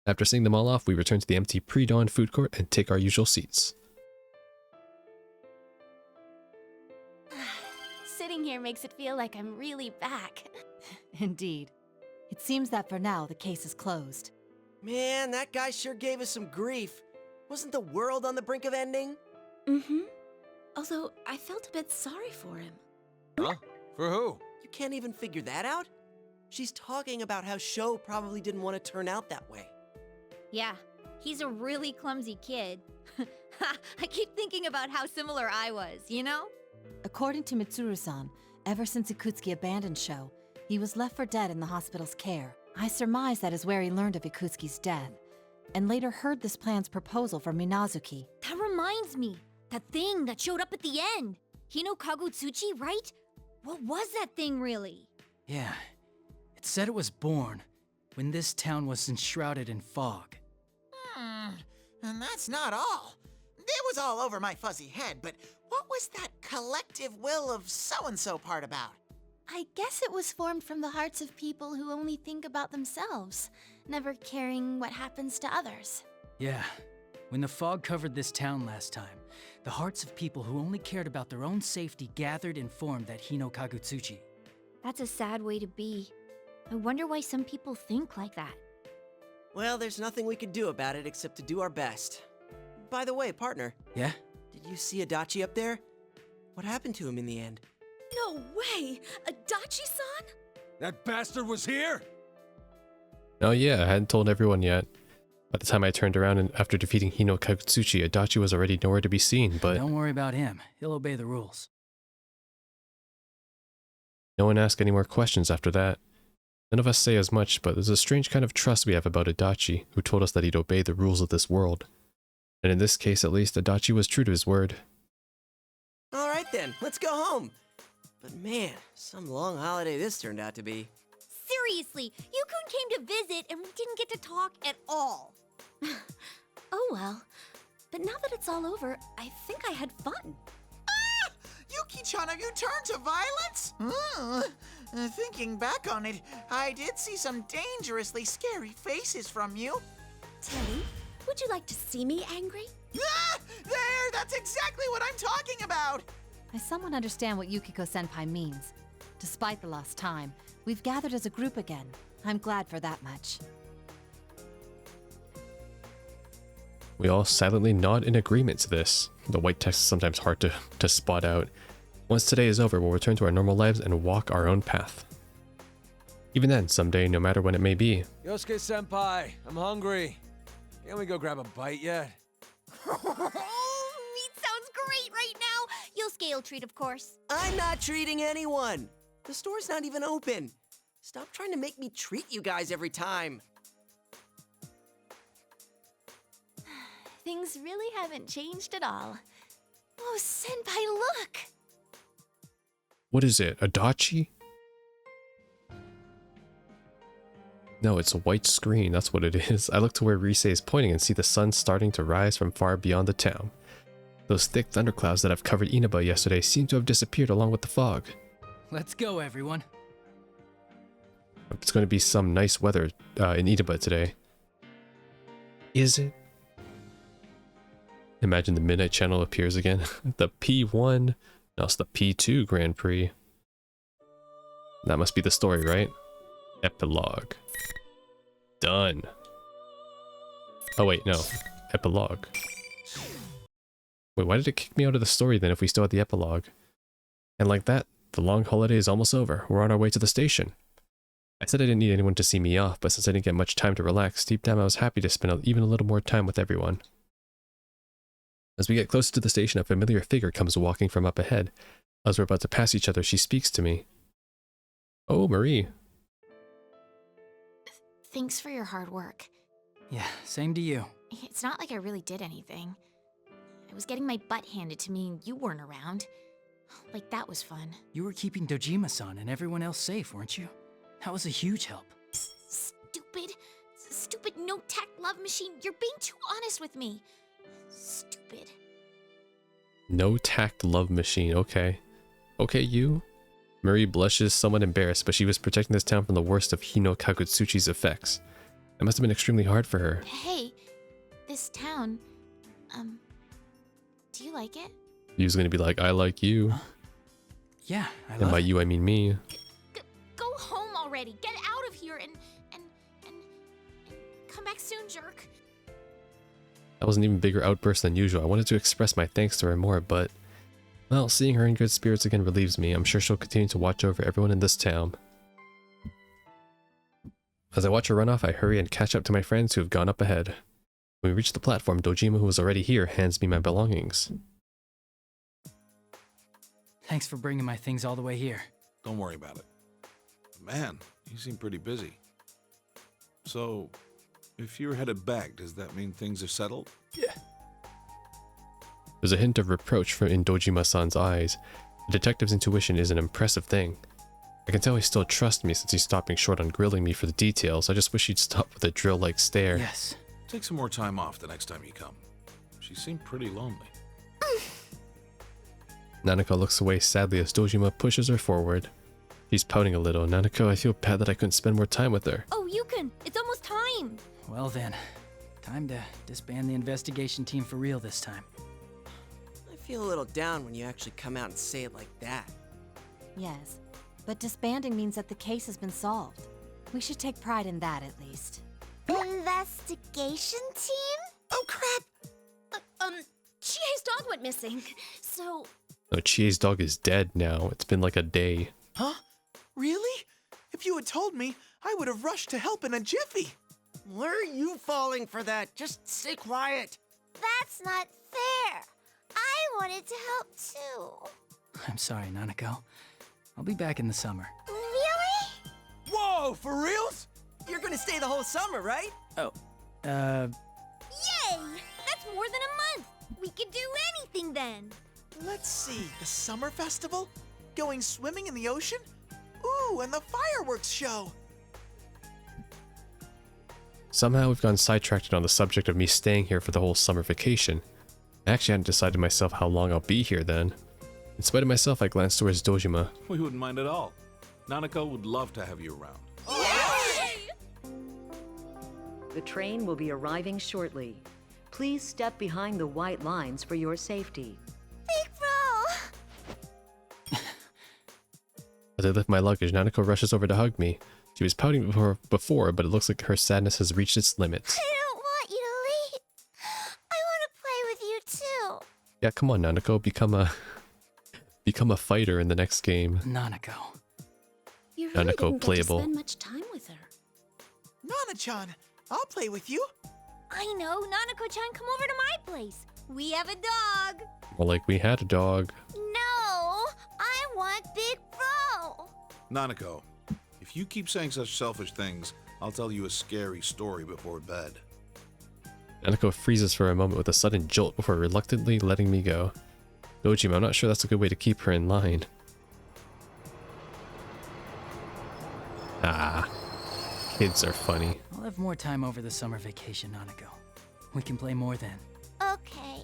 [SPEAKER 1] After seeing them all off, we return to the empty pre-dawn food court and take our usual seats.
[SPEAKER 7] Sitting here makes it feel like I'm really back.
[SPEAKER 12] Indeed. It seems that for now, the case is closed.
[SPEAKER 10] Man, that guy sure gave us some grief. Wasn't the world on the brink of ending?
[SPEAKER 7] Mm-hmm. Although, I felt a bit sorry for him.
[SPEAKER 11] Huh? For who?
[SPEAKER 10] You can't even figure that out? She's talking about how Sho probably didn't want to turn out that way.
[SPEAKER 13] Yeah, he's a really clumsy kid. I keep thinking about how similar I was, you know?
[SPEAKER 12] According to Mitsuru-san, ever since Ikutsuki abandoned Sho, he was left for dead in the hospital's care. I surmise that is where he learned of Ikutsuki's death, and later heard this plan's proposal for Minazuki.
[SPEAKER 13] That reminds me, that thing that showed up at the end. Hi-no-Kagutsuchi, right? What was that thing really?
[SPEAKER 3] Yeah, it said it was born when this town was enshrouded in fog.
[SPEAKER 6] And that's not all. It was all over my fuzzy head, but what was that collective will of so-and-so part about?
[SPEAKER 7] I guess it was formed from the hearts of people who only think about themselves, never caring what happens to others.
[SPEAKER 3] Yeah, when the fog covered this town last time, the hearts of people who only cared about their own safety gathered and formed that Hi-no-Kagutsuchi.
[SPEAKER 13] That's a sad way to be. I wonder why some people think like that.
[SPEAKER 10] Well, there's nothing we could do about it except to do our best. By the way, partner.
[SPEAKER 3] Yeah?
[SPEAKER 10] Did you see Adachi up there? What happened to him in the end?
[SPEAKER 14] No way! Adachi-san?
[SPEAKER 11] That bastard was here?
[SPEAKER 1] Oh yeah, I hadn't told everyone yet. By the time I turned around and after defeating Hi-no-Kagutsuchi, Adachi was already nowhere to be seen, but...
[SPEAKER 3] Don't worry about him. He'll obey the rules.
[SPEAKER 1] No one asked any more questions after that. None of us say as much, but there's a strange kind of trust we have about Adachi, who told us that he'd obey the rules of this world. And in this case, at least, Adachi was true to his word.
[SPEAKER 10] Alright then, let's go home. But man, some long holiday this turned out to be.
[SPEAKER 13] Seriously, Yukun came to visit and we didn't get to talk at all.
[SPEAKER 7] Oh well. But now that it's all over, I think I had fun.
[SPEAKER 6] Yuki-chan, have you turned to violence? Thinking back on it, I did see some dangerously scary faces from you.
[SPEAKER 7] Teddy, would you like to see me angry?
[SPEAKER 6] There! That's exactly what I'm talking about!
[SPEAKER 12] I somewhat understand what Yukiko-senpai means. Despite the lost time, we've gathered as a group again. I'm glad for that much.
[SPEAKER 1] We all silently nod in agreement to this. The white text is sometimes hard to spot out. Once today is over, we'll return to our normal lives and walk our own path. Even then, someday, no matter when it may be.
[SPEAKER 11] Yosuke-senpai, I'm hungry. Can't we go grab a bite yet?
[SPEAKER 13] Meat sounds great right now. You'll scale treat, of course.
[SPEAKER 10] I'm not treating anyone. The store's not even open. Stop trying to make me treat you guys every time.
[SPEAKER 7] Things really haven't changed at all. Oh, Senpai, look!
[SPEAKER 1] What is it, Adachi? No, it's a white screen, that's what it is. I look to where Rise is pointing and see the sun starting to rise from far beyond the town. Those thick thunderclouds that have covered Inaba yesterday seem to have disappeared along with the fog.
[SPEAKER 3] Let's go, everyone.
[SPEAKER 1] It's going to be some nice weather in Inaba today. Is it? Imagine the Midnight Channel appears again. The P1. Now it's the P2 Grand Prix. That must be the story, right? Epilogue. Done. Oh wait, no. Epilogue. Wait, why did it kick me out of the story then if we still had the epilogue? And like that, the long holiday is almost over. We're on our way to the station. I said I didn't need anyone to see me off, but since I didn't get much time to relax, deep down I was happy to spend even a little more time with everyone. As we get closer to the station, a familiar figure comes walking from up ahead. As we're about to pass each other, she speaks to me. Oh, Marie.
[SPEAKER 7] Thanks for your hard work.
[SPEAKER 3] Yeah, same to you.
[SPEAKER 7] It's not like I really did anything. I was getting my butt handed to me and you weren't around. Like, that was fun.
[SPEAKER 3] You were keeping Dojima-san and everyone else safe, weren't you? That was a huge help.
[SPEAKER 7] Stupid no-tact love machine. You're being too honest with me. Stupid.
[SPEAKER 1] No tact love machine, okay. Okay, you? Marie blushes, somewhat embarrassed, but she was protecting this town from the worst of Hi-no-Kagutsuchi's effects. It must have been extremely hard for her.
[SPEAKER 7] Hey, this town, do you like it?
[SPEAKER 1] He was gonna be like, I like you.
[SPEAKER 3] Yeah, I love
[SPEAKER 1] And by
[SPEAKER 3] it.
[SPEAKER 1] you, I mean me.
[SPEAKER 7] Go home already. Get out of here and come back soon, jerk.
[SPEAKER 1] That was an even bigger outburst than usual. I wanted to express my thanks to her more, but... well, seeing her in good spirits again relieves me. I'm sure she'll continue to watch over everyone in this town. As I watch her run off, I hurry and catch up to my friends who have gone up ahead. When we reach the platform, Dojima, who was already here, hands me my belongings.
[SPEAKER 3] Thanks for bringing my things all the way here.
[SPEAKER 15] Don't worry about it. Man, you seem pretty busy. So, if you're headed back, does that mean things are settled?
[SPEAKER 3] Yeah.
[SPEAKER 1] There's a hint of reproach in Dojima-san's eyes. The detective's intuition is an impressive thing. I can tell he still trusts me since he's stopping short on grilling me for the details. I just wish he'd stop with a drill-like stare.
[SPEAKER 15] Yes. Take some more time off the next time you come. She seemed pretty lonely.
[SPEAKER 1] Nanako looks away sadly as Dojima pushes her forward. She's pouting a little. Nanako, I feel bad that I couldn't spend more time with her.
[SPEAKER 13] Oh, Yukon, it's almost time.
[SPEAKER 3] Well then, time to disband the investigation team for real this time.
[SPEAKER 10] I feel a little down when you actually come out and say it like that.
[SPEAKER 12] Yes, but disbanding means that the case has been solved. We should take pride in that at least.
[SPEAKER 7] Investigation team?
[SPEAKER 14] Oh crap! Chie's dog went missing, so...
[SPEAKER 1] No, Chie's dog is dead now. It's been like a day.
[SPEAKER 6] Huh? Really? If you had told me, I would have rushed to help in a jiffy.
[SPEAKER 10] Where are you falling for that? Just stay quiet.
[SPEAKER 7] That's not fair. I wanted to help too.
[SPEAKER 3] I'm sorry, Nanako. I'll be back in the summer.
[SPEAKER 7] Really?
[SPEAKER 6] Whoa, for reals?
[SPEAKER 10] You're gonna stay the whole summer, right?
[SPEAKER 3] Oh,
[SPEAKER 13] Yay! That's more than a month. We could do anything then.
[SPEAKER 6] Let's see, the summer festival? Going swimming in the ocean? Ooh, and the fireworks show!
[SPEAKER 1] Somehow we've gotten sidetracked on the subject of me staying here for the whole summer vacation. I actually hadn't decided myself how long I'll be here then. In spite of myself, I glanced towards Dojima.
[SPEAKER 15] We wouldn't mind at all. Nanako would love to have you around.
[SPEAKER 16] The train will be arriving shortly. Please step behind the white lines for your safety.
[SPEAKER 7] Big bro!
[SPEAKER 1] As I lift my luggage, Nanako rushes over to hug me. She was pouting before, but it looks like her sadness has reached its limits.
[SPEAKER 7] I don't want you to leave. I want to play with you too.
[SPEAKER 1] Yeah, come on, Nanako, become a fighter in the next game.
[SPEAKER 3] Nanako.
[SPEAKER 7] You really
[SPEAKER 1] Nanako
[SPEAKER 7] didn't
[SPEAKER 1] playable.
[SPEAKER 7] get to spend much time with her.
[SPEAKER 6] Nana-chan, I'll play with you.
[SPEAKER 13] I know, Nanako-chan, come over to my place. We have a dog.
[SPEAKER 1] More like we had a dog.
[SPEAKER 7] No, I want Big Bro.
[SPEAKER 15] Nanako, if you keep saying such selfish things, I'll tell you a scary story before bed.
[SPEAKER 1] Nanako freezes for a moment with a sudden jolt before reluctantly letting me go. Dojima, I'm not sure that's a good way to keep her in line. Ah, kids are funny.
[SPEAKER 3] I'll have more time over the summer vacation, Nanako. We can play more then.
[SPEAKER 7] Okay.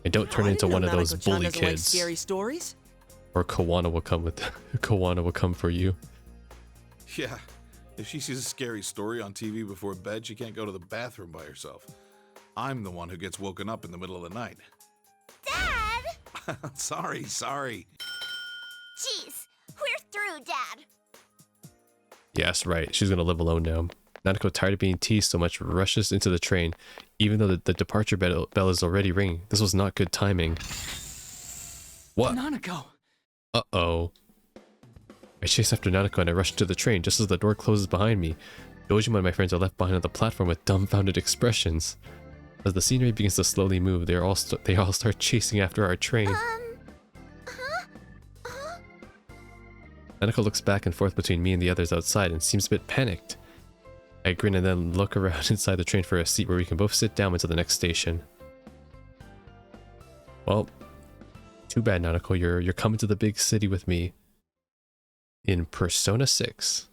[SPEAKER 1] And don't turn into one of those
[SPEAKER 10] Nanako-chan
[SPEAKER 1] bully
[SPEAKER 10] doesn't like
[SPEAKER 1] kids.
[SPEAKER 10] scary stories?
[SPEAKER 1] Or Kawana will come with Kawana will come for you.
[SPEAKER 15] Yeah, if she sees a scary story on TV before bed, she can't go to the bathroom by herself. I'm the one who gets woken up in the middle of the night.
[SPEAKER 7] Dad!
[SPEAKER 15] Sorry.
[SPEAKER 7] Jeez, we're through, Dad.
[SPEAKER 1] Yes, right. She's gonna live alone now. Nanako, tired of being teased so much, rushes into the train, even though the departure bell is already ringing. This was not good timing. What?
[SPEAKER 3] Nanako!
[SPEAKER 1] Uh-oh. I chase after Nanako and I rush into the train just as the door closes behind me. Dojima and my friends are left behind on the platform with dumbfounded expressions. As the scenery begins to slowly move, they all start chasing after our train. Nanako looks back and forth between me and the others outside and seems a bit panicked. I grin and then look around inside the train for a seat where we can both sit down until the next station. Well, too bad, Nanako. You're coming to the big city with me in Persona 6.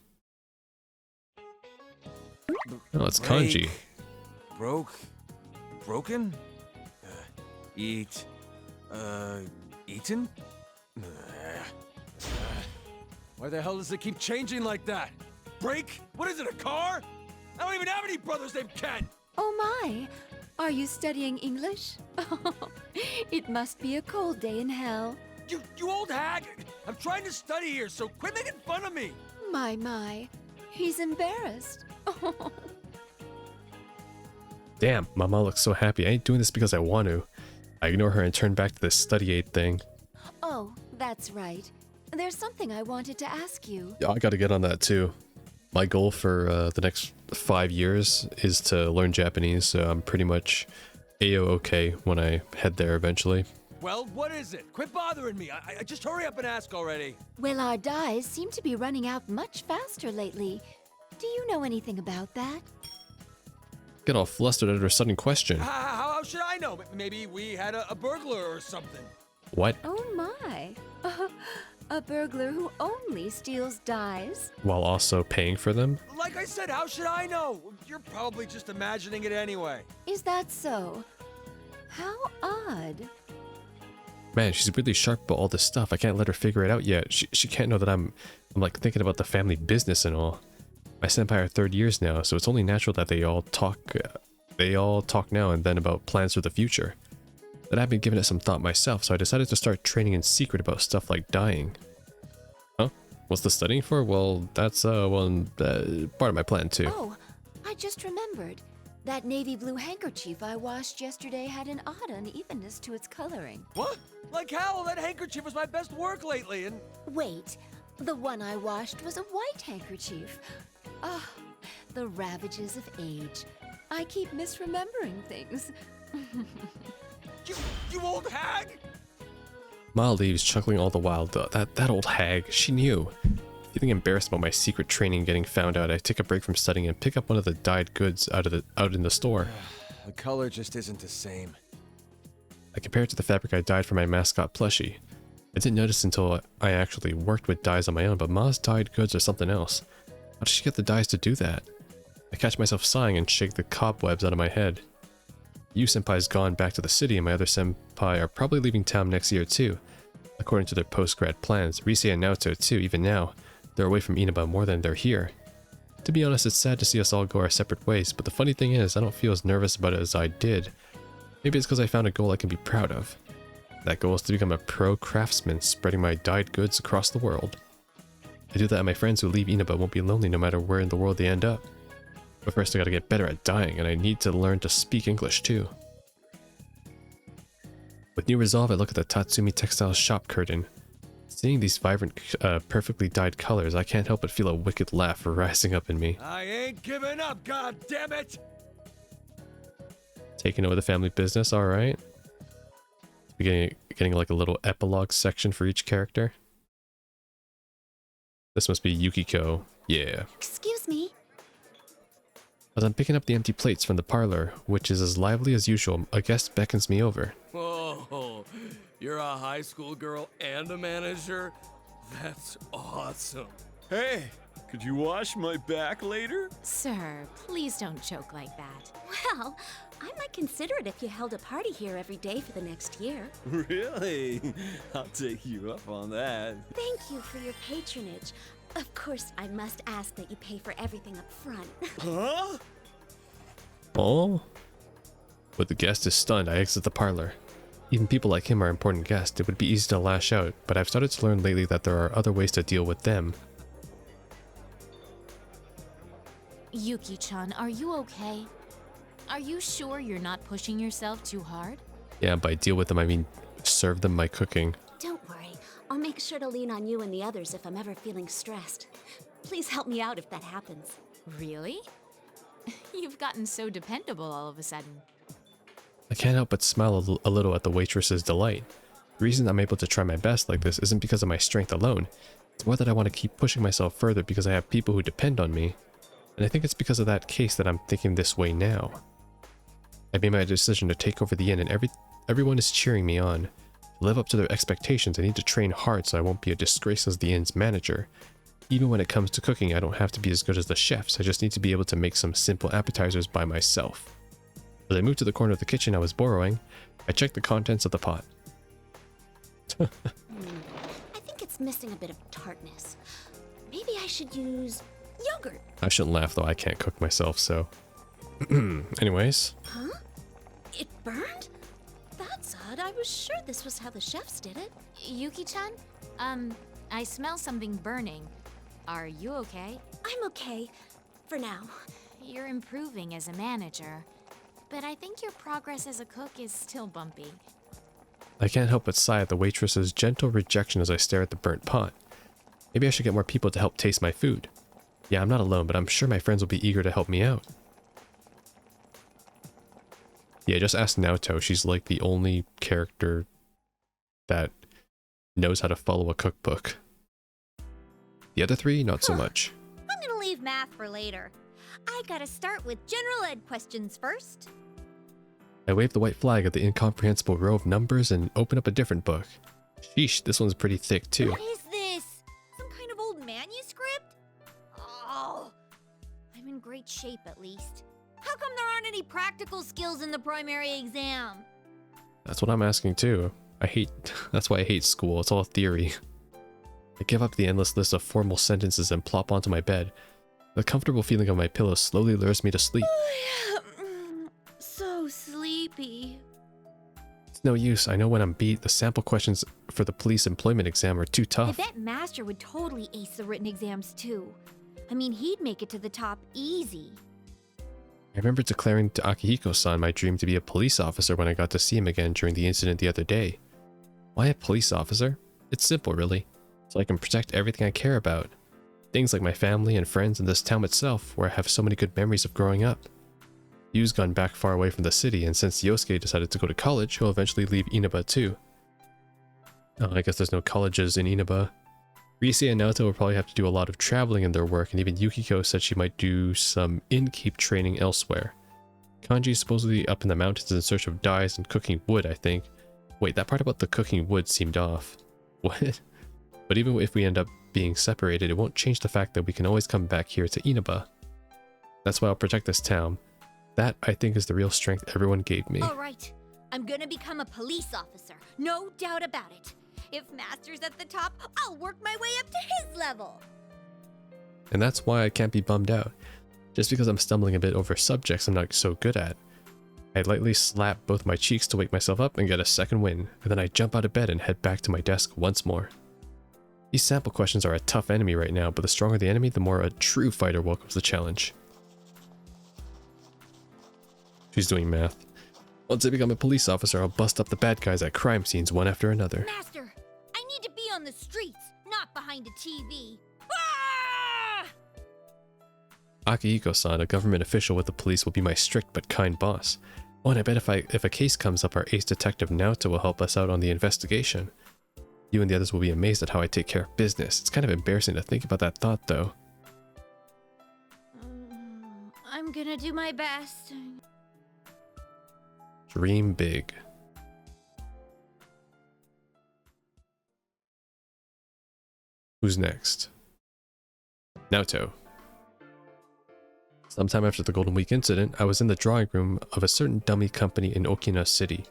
[SPEAKER 1] Oh, it's kanji.
[SPEAKER 11] Broken? Eaten? Why the hell does it keep changing like that? Break? What is it, a car? I don't even have any brothers named Ken!
[SPEAKER 2] Oh my! Are you studying English? It must be a cold day in hell.
[SPEAKER 11] You old hag! I'm trying to study here, so quit making fun of me!
[SPEAKER 2] My. He's embarrassed.
[SPEAKER 1] Damn, Mama looks so happy. I ain't doing this because I want to. I ignore her and turn back to this study aid thing.
[SPEAKER 2] Oh, that's right. There's something I wanted to ask you.
[SPEAKER 1] Yeah, I gotta get on that too. My goal for the next 5 years is to learn Japanese, so I'm pretty much A-OK when I head there eventually.
[SPEAKER 11] Well, what is it? Quit bothering me. I just hurry up and ask already.
[SPEAKER 2] Well, our dyes seem to be running out much faster lately. Do you know anything about that?
[SPEAKER 1] Get all flustered at her sudden question.
[SPEAKER 11] How should I know? Maybe we had a burglar or something.
[SPEAKER 1] What?
[SPEAKER 17] Oh my. A burglar who only steals dyes?
[SPEAKER 1] While also paying for them?
[SPEAKER 11] Like I said, how should I know? You're probably just imagining it anyway.
[SPEAKER 17] Is that so? How odd.
[SPEAKER 1] Man, she's really sharp about all this stuff. I can't let her figure it out yet. She can't know that I'm like thinking about the family business and all. My senpai are third years now, so it's only natural that they all talk now and then about plans for the future. But I've been giving it some thought myself, so I decided to start training in secret about stuff like dyeing. Huh? What's the studying for? Well, that's part of my plan too.
[SPEAKER 17] Oh, I just remembered. That navy blue handkerchief I washed yesterday had an odd unevenness to its coloring.
[SPEAKER 11] What? Like how? That handkerchief was my best work lately, and...
[SPEAKER 17] Wait, the one I washed was a white handkerchief. Ah, the ravages of age. I keep misremembering things.
[SPEAKER 11] You old hag!
[SPEAKER 1] Ma leaves, chuckling all the while. That old hag, she knew. Feeling embarrassed about my secret training getting found out, I take a break from studying and pick up one of the dyed goods out in the store.
[SPEAKER 11] The color just isn't the same.
[SPEAKER 1] I compare it to the fabric I dyed for my mascot plushie. I didn't notice until I actually worked with dyes on my own, but Ma's dyed goods are something else. How did she get the dyes to do that? I catch myself sighing and shake the cobwebs out of my head. Yu senpai's gone back to the city, and my other senpai are probably leaving town next year too. According to their post-grad plans, Rise and Naoto too, even now. They're away from Inaba more than they're here. To be honest, it's sad to see us all go our separate ways, but the funny thing is, I don't feel as nervous about it as I did. Maybe it's because I found a goal I can be proud of. That goal is to become a pro craftsman, spreading my dyed goods across the world. I do that and my friends who leave Inaba won't be lonely no matter where in the world they end up. But first I gotta get better at dyeing, and I need to learn to speak English too. With new resolve, I look at the Tatsumi Textiles shop curtain. Seeing these vibrant, perfectly dyed colors, I can't help but feel a wicked laugh rising up in me.
[SPEAKER 11] I ain't giving up, god damn it!
[SPEAKER 1] Taking over the family business, alright. Getting like a little epilogue section for each character. This must be Yukiko. Yeah.
[SPEAKER 14] Excuse me.
[SPEAKER 1] As I'm picking up the empty plates from the parlor, which is as lively as usual, a guest beckons me over.
[SPEAKER 18] Whoa, you're a high school girl and a manager? That's awesome.
[SPEAKER 19] Hey, could you wash my back later?
[SPEAKER 7] Sir, please don't joke like that.
[SPEAKER 14] Well, I might consider it if you held a party here every day for the next year.
[SPEAKER 19] Really? I'll take you up on that.
[SPEAKER 14] Thank you for your patronage. Of course, I must ask that you pay for everything up front.
[SPEAKER 19] Huh?
[SPEAKER 1] Oh? But the guest is stunned, I exit the parlor. Even people like him are important guests. It would be easy to lash out, but I've started to learn lately that there are other ways to deal with them.
[SPEAKER 8] Yuki-chan, are you okay? Are you sure you're not pushing yourself too hard?
[SPEAKER 1] Yeah, by deal with them, I mean serve them my cooking.
[SPEAKER 14] Don't worry. I'll make sure to lean on you and the others if I'm ever feeling stressed. Please help me out if that happens.
[SPEAKER 8] Really? You've gotten so dependable all of a sudden.
[SPEAKER 1] I can't help but smile a little at the waitress's delight. The reason I'm able to try my best like this isn't because of my strength alone. It's more that I want to keep pushing myself further because I have people who depend on me. And I think it's because of that case that I'm thinking this way now. I made my decision to take over the inn, and everyone is cheering me on. To live up to their expectations, I need to train hard so I won't be a disgrace as the inn's manager. Even when it comes to cooking, I don't have to be as good as the chefs. I just need to be able to make some simple appetizers by myself. As I moved to the corner of the kitchen I was borrowing, I checked the contents of the pot.
[SPEAKER 14] I think it's missing a bit of tartness. Maybe I should use yogurt.
[SPEAKER 1] I shouldn't laugh though, I can't cook myself, so... Anyways.
[SPEAKER 14] Huh? It burned? That's odd. I was sure this was how the chefs did it.
[SPEAKER 8] Yuki-chan? I smell something burning. Are you okay?
[SPEAKER 14] I'm okay. For now.
[SPEAKER 8] You're improving as a manager, but I think your progress as a cook is still bumpy.
[SPEAKER 1] I can't help but sigh at the waitress's gentle rejection as I stare at the burnt pot. Maybe I should get more people to help taste my food. Yeah, I'm not alone, but I'm sure my friends will be eager to help me out. Yeah, just ask Naoto. She's like the only character that knows how to follow a cookbook. The other three, not so much.
[SPEAKER 13] I'm gonna leave math for later. I gotta start with general ed questions first.
[SPEAKER 1] I wave the white flag at the incomprehensible row of numbers and open up a different book. Sheesh, this one's pretty thick too.
[SPEAKER 13] What is this? Some kind of old manuscript? Oh, I'm in great shape at least. How come there aren't any practical skills in the primary exam?
[SPEAKER 1] That's what I'm asking too. That's why I hate school, it's all theory. I give up the endless list of formal sentences and plop onto my bed. The comfortable feeling of my pillow slowly lures me to sleep.
[SPEAKER 13] So sleepy.
[SPEAKER 1] It's no use, I know when I'm beat, the sample questions for the police employment exam are too
[SPEAKER 13] I
[SPEAKER 1] tough.
[SPEAKER 13] bet Master would totally ace the written exams too. I mean, he'd make it to the top easy.
[SPEAKER 1] I remember declaring to Akihiko-san my dream to be a police officer when I got to see him again during the incident the other day. Why a police officer? It's simple, really. So I can protect everything I care about. Things like my family and friends and this town itself, where I have so many good memories of growing up. Yu's gone back far away from the city, and since Yosuke decided to go to college, he'll eventually leave Inaba too. Oh, I guess there's no colleges in Inaba. Rise and Naoto will probably have to do a lot of traveling in their work, and even Yukiko said she might do some innkeep training elsewhere. Kanji's supposedly up in the mountains in search of dyes and cooking wood, I think. Wait, that part about the cooking wood seemed off. What? But even if we end up being separated, it won't change the fact that we can always come back here to Inaba. That's why I'll protect this town. That, I think, is the real strength everyone gave me.
[SPEAKER 13] Alright, I'm gonna become a police officer. No doubt about it. If Master's at the top, I'll work my way up to his level.
[SPEAKER 1] And that's why I can't be bummed out. Just because I'm stumbling a bit over subjects I'm not so good at. I lightly slap both my cheeks to wake myself up and get a second win, and then I jump out of bed and head back to my desk once more. These sample questions are a tough enemy right now, but the stronger the enemy, the more a true fighter welcomes the challenge. She's doing math. Once I become a police officer, I'll bust up the bad guys at crime scenes one after another.
[SPEAKER 13] Master, I need to be on the streets, not behind a TV.
[SPEAKER 1] Akihiko-san, a government official with the police, will be my strict but kind boss. Oh, and I bet if a case comes up, our ace detective Naoto will help us out on the investigation. You and the others will be amazed at how I take care of business. It's kind of embarrassing to think about that thought, though.
[SPEAKER 13] I'm gonna do my best.
[SPEAKER 1] Dream big. Who's next? Naoto. Sometime after the Golden Week incident, I was in the drawing room of a certain dummy company in Okina City.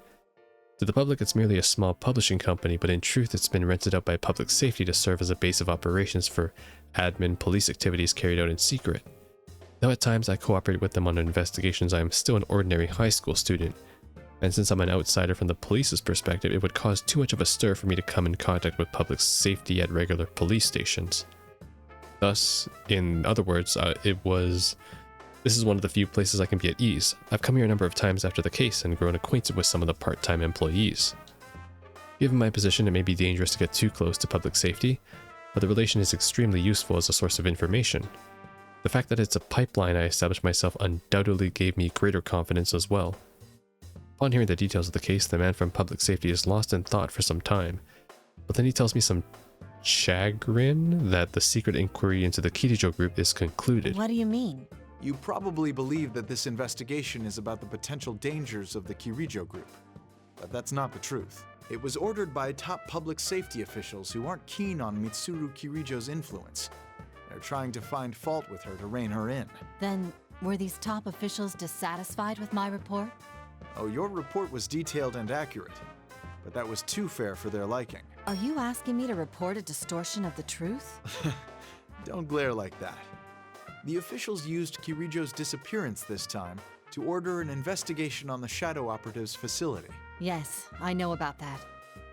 [SPEAKER 1] To the public, it's merely a small publishing company, but in truth, it's been rented out by public safety to serve as a base of operations for admin police activities carried out in secret. Though at times I cooperate with them on investigations, I am still an ordinary high school student, and since I'm an outsider from the police's perspective, it would cause too much of a stir for me to come in contact with public safety at regular police stations. Thus, in other words, this is one of the few places I can be at ease. I've come here a number of times after the case and grown acquainted with some of the part-time employees. Given my position, it may be dangerous to get too close to public safety, but the relation is extremely useful as a source of information. The fact that it's a pipeline I established myself undoubtedly gave me greater confidence as well. Upon hearing the details of the case, the man from public safety is lost in thought for some time, but then he tells me some chagrin that the secret inquiry into the Kirijo group is concluded.
[SPEAKER 12] What do you mean?
[SPEAKER 20] You probably believe that this investigation is about the potential dangers of the Kirijo group, but that's not the truth. It was ordered by top public safety officials who aren't keen on Mitsuru Kirijo's influence. They're trying to find fault with her to rein her in.
[SPEAKER 12] Then, were these top officials dissatisfied with my report?
[SPEAKER 20] Oh, your report was detailed and accurate, but that was too fair for their liking.
[SPEAKER 12] Are you asking me to report a distortion of the truth?
[SPEAKER 20] Don't glare like that. The officials used Kirijo's disappearance this time to order an investigation on the Shadow Operative's facility.
[SPEAKER 12] Yes, I know about that.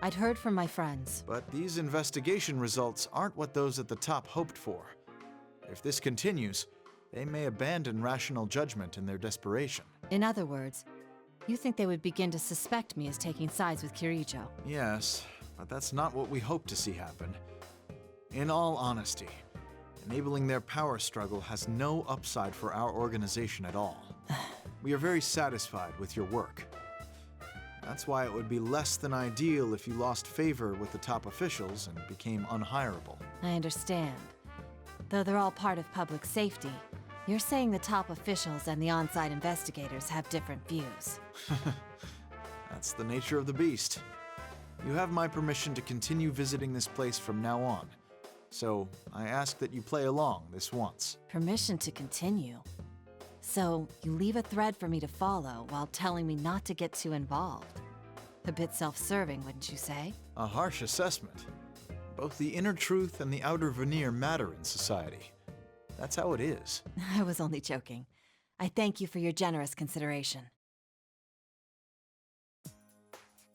[SPEAKER 12] I'd heard from my friends.
[SPEAKER 20] But these investigation results aren't what those at the top hoped for. If this continues, they may abandon rational judgment in their desperation.
[SPEAKER 12] In other words, you think they would begin to suspect me as taking sides with Kirijo?
[SPEAKER 20] Yes, but that's not what we hope to see happen. In all honesty, enabling their power struggle has no upside for our organization at all. We are very satisfied with your work. That's why it would be less than ideal if you lost favor with the top officials and became unhireable.
[SPEAKER 12] I understand. Though they're all part of public safety, You're saying the top officials and the on-site investigators have different views.
[SPEAKER 20] That's the nature of the beast. You have my permission to continue visiting this place from now on. So, I ask that you play along this once.
[SPEAKER 12] Permission to continue? So, you leave a thread for me to follow while telling me not to get too involved. A bit self-serving, wouldn't you say?
[SPEAKER 20] A harsh assessment. Both the inner truth and the outer veneer matter in society. That's how it is.
[SPEAKER 12] I was only joking. I thank you for your generous consideration.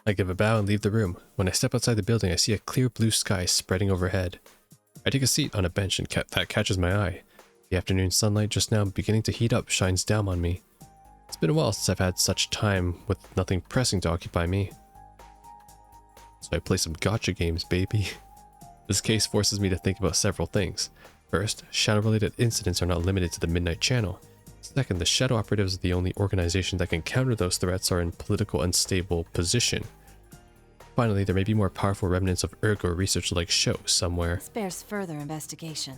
[SPEAKER 1] I give a bow and leave the room. When I step outside the building, I see a clear blue sky spreading overhead. I take a seat on a bench and that catches my eye. The afternoon sunlight, just now beginning to heat up, shines down on me. It's been a while since I've had such time with nothing pressing to occupy me. So I play some gacha games, baby. This case forces me to think about several things. First, shadow-related incidents are not limited to the Midnight Channel. Second, the Shadow Operatives are the only organization that can counter those threats are in political unstable position. Finally, there may be more powerful remnants of Ergo research-like show somewhere.
[SPEAKER 12] This bears further investigation.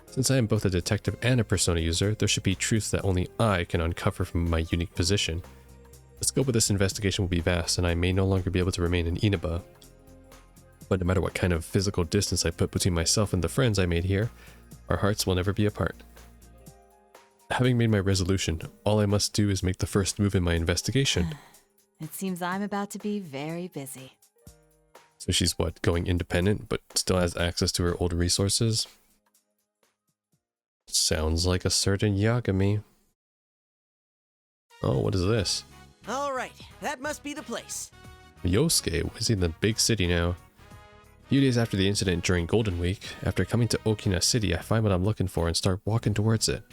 [SPEAKER 1] Since I am both a detective and a Persona user, there should be truths that only I can uncover from my unique position. The scope of this investigation will be vast, and I may no longer be able to remain in Inaba. But no matter what kind of physical distance I put between myself and the friends I made here, our hearts will never be apart. Having made my resolution, all I must do is make the first move in my investigation.
[SPEAKER 12] It seems I'm about to be very busy.
[SPEAKER 1] So she's what, going independent, but still has access to her old resources? Sounds like a certain Yagami. Oh, what is this?
[SPEAKER 10] Alright, that must be the place.
[SPEAKER 1] Yosuke, is he in the big city now? A few days after the incident during Golden Week, after coming to Okina City, I find what I'm looking for and start walking towards it.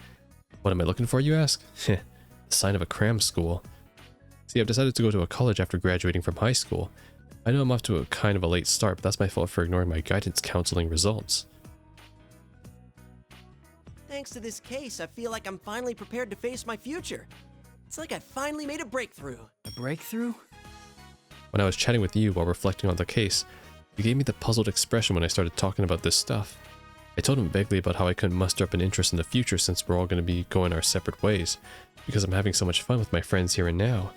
[SPEAKER 1] What am I looking for, you ask? Heh, the sign of a cram school. See, I've decided to go to a college after graduating from high school. I know I'm off to a kind of a late start, but that's my fault for ignoring my guidance counseling results.
[SPEAKER 10] Thanks to this case, I feel like I'm finally prepared to face my future. It's like I finally made a breakthrough.
[SPEAKER 3] A breakthrough?
[SPEAKER 1] When I was chatting with you while reflecting on the case, you gave me the puzzled expression when I started talking about this stuff. I told him vaguely about how I couldn't muster up an interest in the future since we're all going to be going our separate ways, because I'm having so much fun with my friends here and now.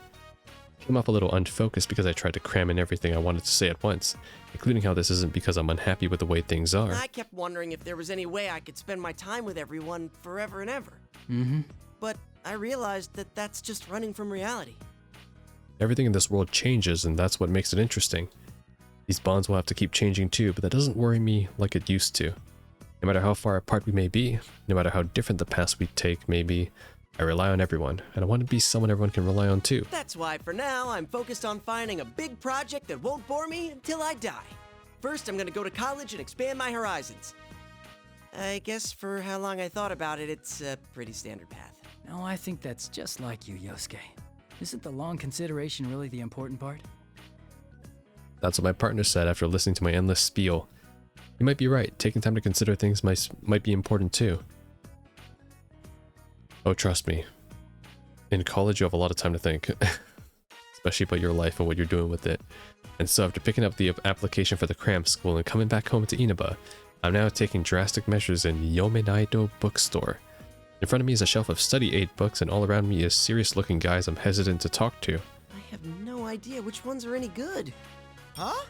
[SPEAKER 1] It came off a little unfocused because I tried to cram in everything I wanted to say at once, including how this isn't because I'm unhappy with the way things are.
[SPEAKER 10] I kept wondering if there was any way I could spend my time with everyone forever and ever.
[SPEAKER 3] Mm-hmm.
[SPEAKER 10] But I realized that that's just running from reality.
[SPEAKER 1] Everything in this world changes, and that's what makes it interesting. These bonds will have to keep changing too, but that doesn't worry me like it used to. No matter how far apart we may be, no matter how different the paths we take may be, I rely on everyone, and I want to be someone everyone can rely on too.
[SPEAKER 10] That's why for now, I'm focused on finding a big project that won't bore me until I die. First, I'm gonna go to college and expand my horizons. I guess for how long I thought about it, it's a pretty standard path.
[SPEAKER 3] No, I think that's just like you, Yosuke. Isn't the long consideration really the important part?
[SPEAKER 1] That's what my partner said after listening to my endless spiel. You might be right, taking time to consider things might be important too. Oh, trust me. In college, you have a lot of time to think. Especially about your life and what you're doing with it. And so after picking up the application for the cram school and coming back home to Inaba, I'm now taking drastic measures in Yomenaido bookstore. In front of me is a shelf of study aid books, and all around me is serious-looking guys I'm hesitant to talk to.
[SPEAKER 10] I have no idea which ones are any good.
[SPEAKER 6] Huh?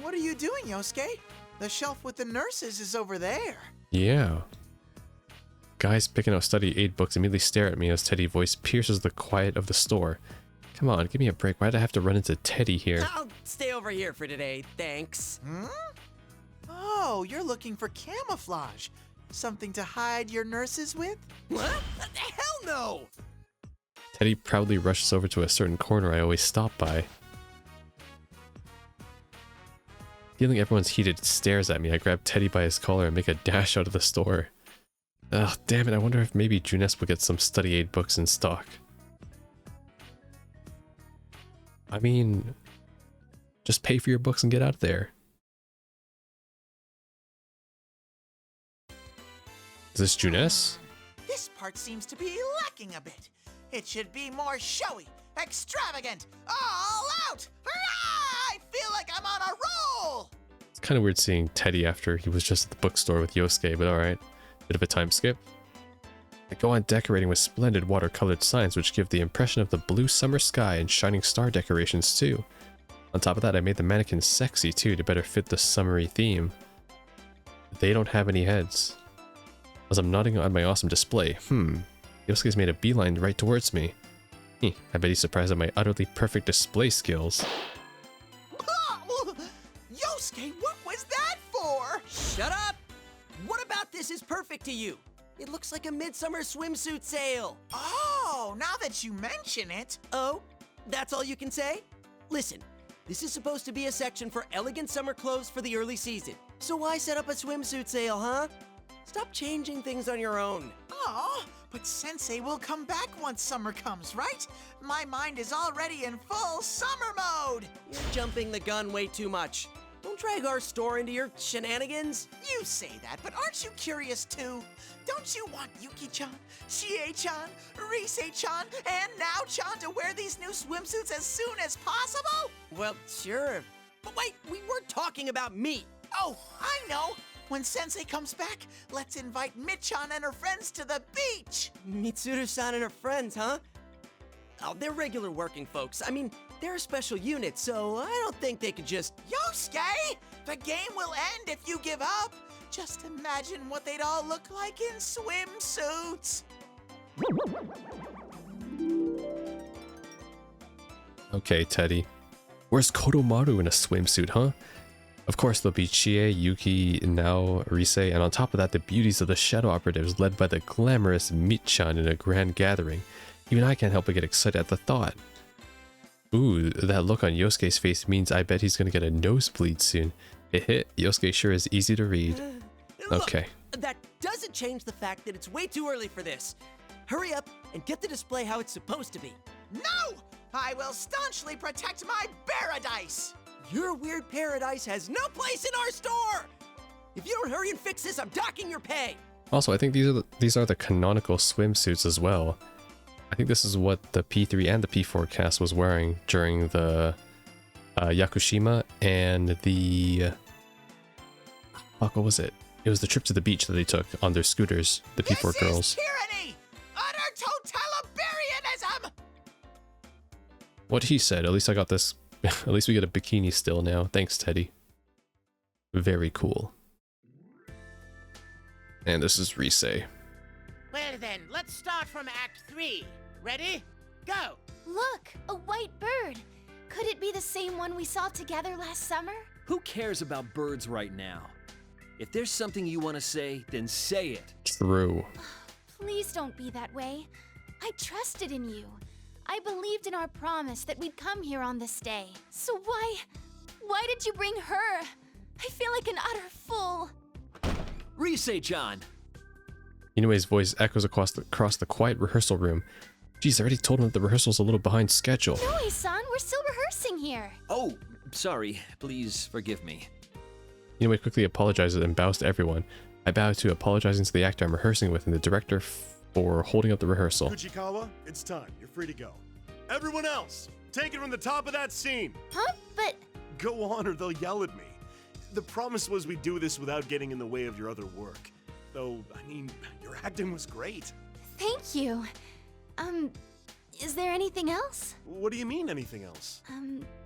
[SPEAKER 6] What are you doing, Yosuke? The shelf with the nurses is over there.
[SPEAKER 1] Yeah. Guys picking out study aid books immediately stare at me as Teddy's voice pierces the quiet of the store. Come on, give me a break. Why'd I have to run into Teddy here?
[SPEAKER 10] I'll stay over here for today, thanks.
[SPEAKER 6] Hmm? Oh, you're looking for camouflage. Something to hide your nurses with?
[SPEAKER 10] What? Hell no!
[SPEAKER 1] Teddy proudly rushes over to a certain corner I always stop by. Feeling everyone's heated stares at me, I grab Teddy by his collar and make a dash out of the store. Ugh, damn it, I wonder if maybe Junes will get some study aid books in stock. I mean, just pay for your books and get out of there. Is this Junes?
[SPEAKER 6] This part seems to be lacking a bit. It should be more showy, extravagant, all out! Hurrah! I feel like I'm on a roll!
[SPEAKER 1] It's kind of weird seeing Teddy after he was just at the bookstore with Yosuke, but alright. Bit of a time skip. I go on decorating with splendid watercolored signs which give the impression of the blue summer sky and shining star decorations too. On top of that, I made the mannequins sexy too to better fit the summery theme. They don't have any heads. As I'm nodding on my awesome display, Yosuke's made a beeline right towards me. I bet he's surprised at my utterly perfect display skills.
[SPEAKER 6] Yosuke, what was that for?
[SPEAKER 10] Shut up! What about this is perfect to you? It looks like a midsummer swimsuit sale.
[SPEAKER 6] Oh, now that you mention it.
[SPEAKER 10] Oh, that's all you can say? Listen, this is supposed to be a section for elegant summer clothes for the early season. So why set up a swimsuit sale, huh? Stop changing things on your own.
[SPEAKER 6] Oh, but Sensei will come back once summer comes, right? My mind is already in full summer mode.
[SPEAKER 10] You're jumping the gun way too much. Don't drag our store into your shenanigans.
[SPEAKER 6] You say that, but aren't you curious too? Don't you want Yuki-chan, Chie-chan, Rise-chan, and Nao-chan to wear these new swimsuits as soon as possible?
[SPEAKER 10] Well, sure. But wait, we weren't talking about me.
[SPEAKER 6] Oh, I know. When Sensei comes back, let's invite Mit-chan and her friends to the beach.
[SPEAKER 10] Mitsuru-san and her friends, huh? Oh, they're regular working folks. I mean, they're a special unit, so I don't think they could just...
[SPEAKER 6] Yosuke! The game will end if you give up. Just imagine what they'd all look like in swimsuits.
[SPEAKER 1] Okay, Teddy. Where's Kodomaru in a swimsuit, huh? Of course, there'll be Chie, Yuki, Nao, Rise, and on top of that, the beauties of the Shadow Operatives led by the glamorous Mit-chan in a grand gathering. Even I can't help but get excited at the thought. Ooh, that look on Yosuke's face means I bet he's gonna get a nosebleed soon. Yosuke sure is easy to read. Okay.
[SPEAKER 10] Look, that doesn't change the fact that it's way too early for this. Hurry up and get the display how it's supposed to be.
[SPEAKER 6] No! I will staunchly protect my paradise!
[SPEAKER 10] Your weird paradise has no place in our store! If you don't hurry and fix this, I'm docking your pay!
[SPEAKER 1] Also, I think these are the canonical swimsuits as well. I think this is what the P3 and the P4 cast was wearing during the Yakushima and the... Fuck, what was it? It was the trip to the beach that they took on their scooters, the P4 girls.
[SPEAKER 6] This is tyranny! Utter totalitarianism!
[SPEAKER 1] What he said, at least I got this. At least we get a bikini still now. Thanks, Teddy. Very cool. And this is Rise.
[SPEAKER 4] Well then, let's start from Act 3. Ready? Go!
[SPEAKER 14] Look, a white bird. Could it be the same one we saw together last summer?
[SPEAKER 19] Who cares about birds right now? If there's something you want to say, then say it.
[SPEAKER 1] True.
[SPEAKER 14] Please don't be that way. I trusted in you. I believed in our promise that we'd come here on this day. So why did you bring her? I feel like an utter fool.
[SPEAKER 19] Rise-chan!
[SPEAKER 1] Inoue's voice echoes across the quiet rehearsal room. Geez, I already told him that the rehearsal's a little behind schedule.
[SPEAKER 14] Inoue-san, we're still rehearsing here.
[SPEAKER 19] Oh, sorry. Please forgive me.
[SPEAKER 1] Inoue quickly apologizes and bows to everyone. I bow to apologizing to the actor I'm rehearsing with and the director for holding up the rehearsal.
[SPEAKER 5] Kuchikawa, it's time. You're free to go. Everyone else, take it from the top of that scene.
[SPEAKER 14] Huh? But...
[SPEAKER 5] Go on or they'll yell at me. The promise was we'd do this without getting in the way of your other work. Though, I mean, your acting was great.
[SPEAKER 14] Thank you. Is there anything else?
[SPEAKER 5] What do you mean, anything else?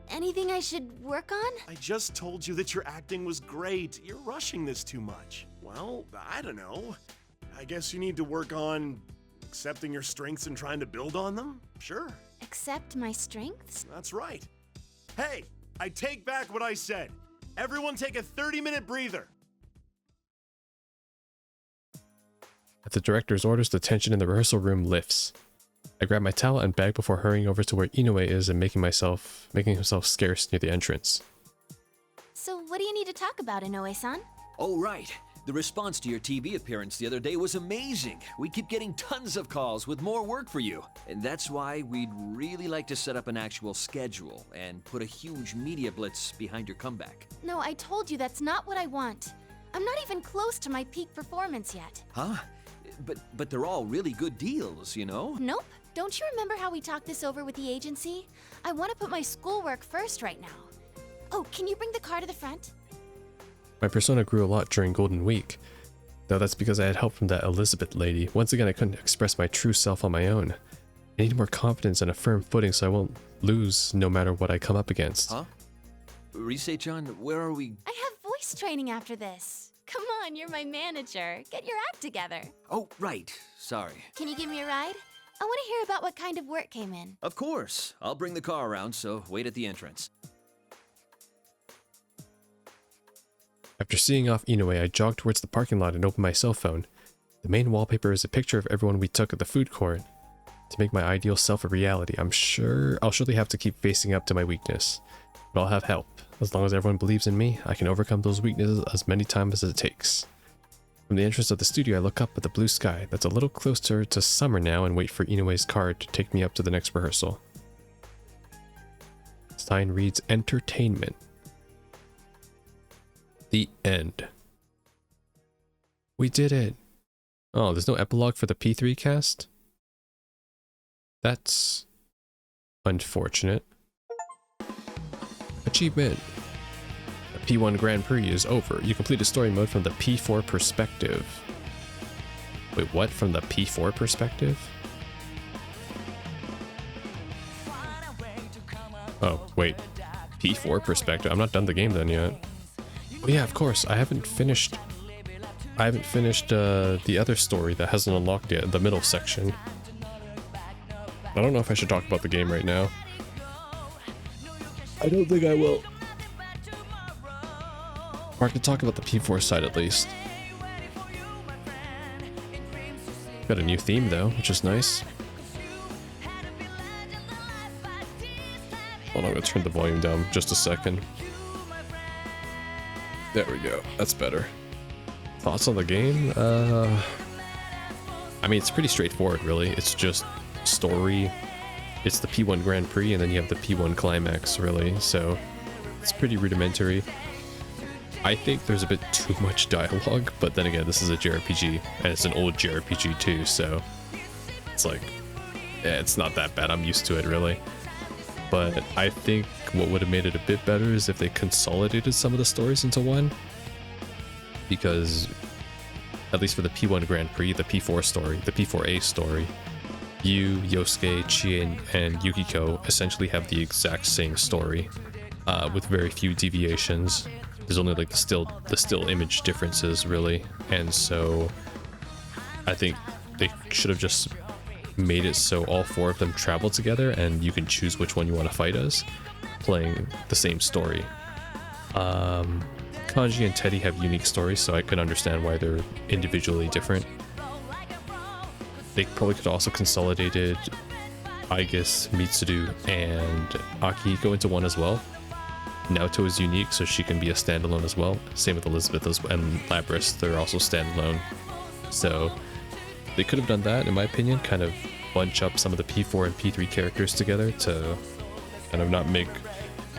[SPEAKER 14] Anything I should work on?
[SPEAKER 5] I just told you that your acting was great. You're rushing this too much. Well, I don't know. I guess you need to work on accepting your strengths and trying to build on them? Sure.
[SPEAKER 14] Accept my strengths?
[SPEAKER 5] That's right. Hey, I take back what I said. Everyone take a 30-minute breather.
[SPEAKER 1] At the director's orders, the tension in the rehearsal room lifts. I grab my towel and bag before hurrying over to where Inoue is and making himself scarce near the entrance.
[SPEAKER 14] So what do you need to talk about, Inoue-san?
[SPEAKER 19] Oh, right. The response to your TV appearance the other day was amazing. We keep getting tons of calls with more work for you. And that's why we'd really like to set up an actual schedule and put a huge media blitz behind your comeback.
[SPEAKER 14] No, I told you that's not what I want. I'm not even close to my peak performance yet.
[SPEAKER 19] Huh? But they're all really good deals, you know?
[SPEAKER 14] Nope. Don't you remember how we talked this over with the agency? I want to put my schoolwork first right now. Oh, can you bring the car to the front?
[SPEAKER 1] My persona grew a lot during Golden Week. Though that's because I had help from that Elizabeth lady. Once again, I couldn't express my true self on my own. I need more confidence and a firm footing so I won't lose no matter what I come up against.
[SPEAKER 19] Huh? Rise-chan, where are we?
[SPEAKER 14] I have voice training after this. Come on, you're my manager. Get your act together.
[SPEAKER 19] Oh, right. Sorry.
[SPEAKER 14] Can you give me a ride? I want to hear about what kind of work came in.
[SPEAKER 19] Of course. I'll bring the car around, so wait at the entrance.
[SPEAKER 1] After seeing off Inoue, I jogged towards the parking lot and opened my cell phone. The main wallpaper is a picture of everyone we took at the food court. To make my ideal self a reality, I'll surely have to keep facing up to my weakness. But I'll have help. As long as everyone believes in me, I can overcome those weaknesses as many times as it takes. From the entrance of the studio, I look up at the blue sky that's a little closer to summer now and wait for Inoue's car to take me up to the next rehearsal. Sign reads Entertainment. The end. We did it. Oh, there's no epilogue for the P3 cast? That's unfortunate. Achievement. The P1 Grand Prix is over. You completed story mode from the P4 perspective. Wait, what? From the P4 perspective? Oh, wait. P4 perspective? I'm not done the game then yet. Oh yeah, of course. I haven't finished the other story that hasn't unlocked yet, the middle section. I don't know if I should talk about the game right now. I don't think I will. Or I can talk about the P4 side at least. Got a new theme though, which is nice. Hold on, I'm gonna turn the volume down just a second. There we go, that's better. Thoughts on the game? I mean, it's pretty straightforward, really. It's just story. It's the P1 Grand Prix, and then you have the P1 Climax, really. So it's pretty rudimentary. I think there's a bit too much dialogue, but then again, this is a JRPG, and it's an old JRPG too, so it's like, yeah, it's not that bad. I'm used to it, really. But I think what would have made it a bit better is if they consolidated some of the stories into one. Because, at least for the P1 Grand Prix, the P4 story, the P4A story, you, Yosuke, Chie, and Yukiko essentially have the exact same story, with very few deviations. There's only like the still image differences, really. And so, I think they should have just made it so all four of them travel together and you can choose which one you want to fight as, playing the same story. Kanji and Teddy have unique stories, so I can understand why they're individually different. They probably could also consolidated Aigis, Mitsuru, and Akihiko into one as well. Naoto is unique, so she can be a standalone as well. Same with Elizabeth and Labris, they're also standalone. So they could have done that, in my opinion, kind of bunch up some of the P4 and P3 characters together to kind of not make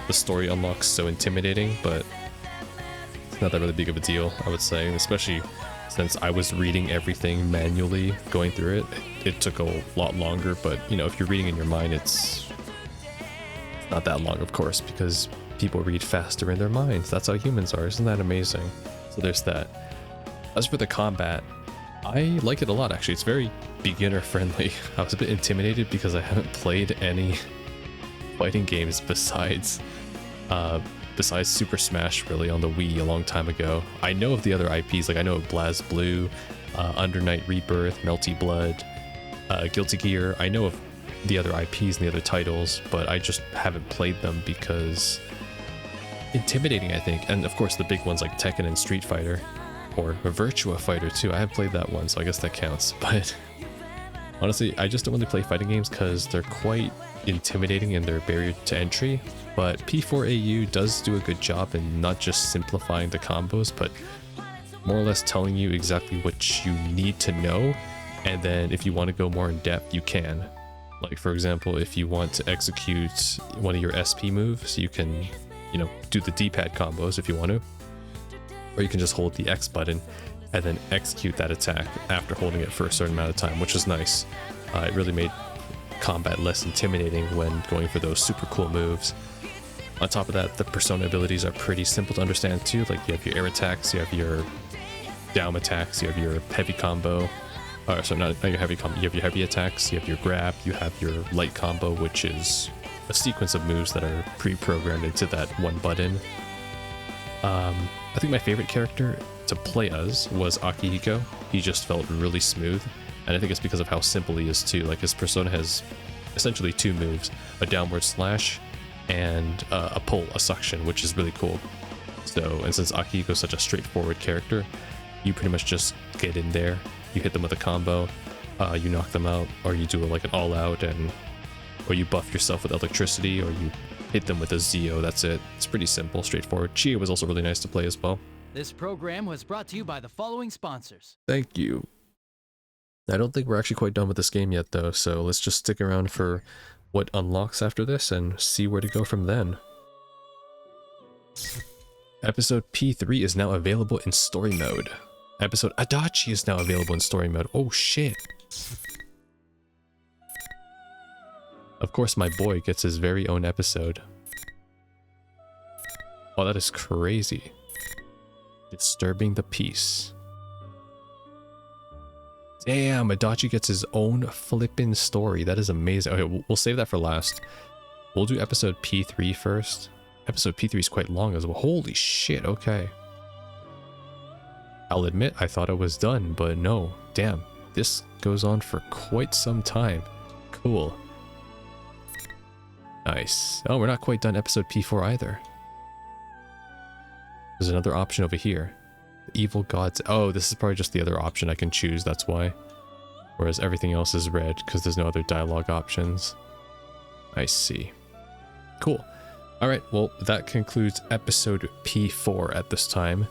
[SPEAKER 1] the story unlocks so intimidating, but it's not that really big of a deal, I would say, especially since I was reading everything manually going through it. It took a lot longer, but you know, if you're reading in your mind, it's not that long, of course, because people read faster in their minds. That's how humans are. Isn't that amazing? So there's that. As for the combat, I like it a lot, actually. It's very beginner friendly. I was a bit intimidated because I haven't played any fighting games besides Super Smash, really, on the Wii a long time ago. I know of the other IPs, like I know of BlazBlue, Under Night Rebirth, Melty Blood, Guilty Gear. I know of the other IPs and the other titles, but I just haven't played them because intimidating, I think. And of course the big ones like Tekken and Street Fighter, or Virtua Fighter too. I have played that one, so I guess that counts. But honestly, I just don't really play fighting games because they're quite intimidating in their barrier to entry. But P4AU does do a good job in not just simplifying the combos, but more or less telling you exactly what you need to know. And then if you want to go more in depth, you can. Like, for example, if you want to execute one of your SP moves, you can, you know, do the D-pad combos if you want to. Or you can just hold the X button and then execute that attack after holding it for a certain amount of time, which is nice. It really made combat less intimidating when going for those super cool moves. On top of that, the persona abilities are pretty simple to understand too. Like, you have your air attacks, you have your down attacks, you have your heavy combo. So not your heavy combo, you have your heavy attacks, you have your grab, you have your light combo, which is a sequence of moves that are pre-programmed into that one button. I think my favorite character to play as was Akihiko. He just felt really smooth, and I think it's because of how simple he is too. Like his persona has essentially two moves, a downward slash and a pull, a suction, which is really cool. So, and since Akihiko is such a straightforward character, you pretty much just get in there, you hit them with a combo, you knock them out, or you do like an all out, or you buff yourself with electricity, or you hit them with a Zeo. That's it. It's pretty simple, straightforward. Chia was also really nice to play as well.
[SPEAKER 3] This program was brought to you by the following sponsors.
[SPEAKER 1] Thank you. I don't think we're actually quite done with this game yet though, so let's just stick around for what unlocks after this and see where to go from then. Episode P3 is now available in story mode. Episode Adachi is now available in story mode. Oh shit. Of course my boy gets his very own episode. Oh, that is crazy. Disturbing the peace. Damn, Adachi gets his own flippin' story. That is amazing. Okay, we'll save that for last. We'll do episode P3 first. Episode P3 is quite long as well. Holy shit, okay. I'll admit I thought it was done, but no. Damn, this goes on for quite some time. Cool. Nice. Oh, we're not quite done episode P4 either. There's another option over here. The evil gods. Oh, this is probably just the other option I can choose, that's why. Whereas everything else is red because there's no other dialogue options. I see. Cool. Alright, well, that concludes episode P4 at this time.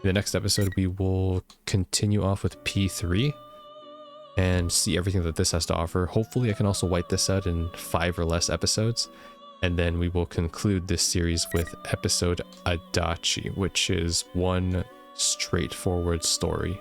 [SPEAKER 1] In the next episode, we will continue off with P3 and see everything that this has to offer. Hopefully, I can also wipe this out in 5 or less episodes. And then we will conclude this series with episode Adachi, which is one straightforward story.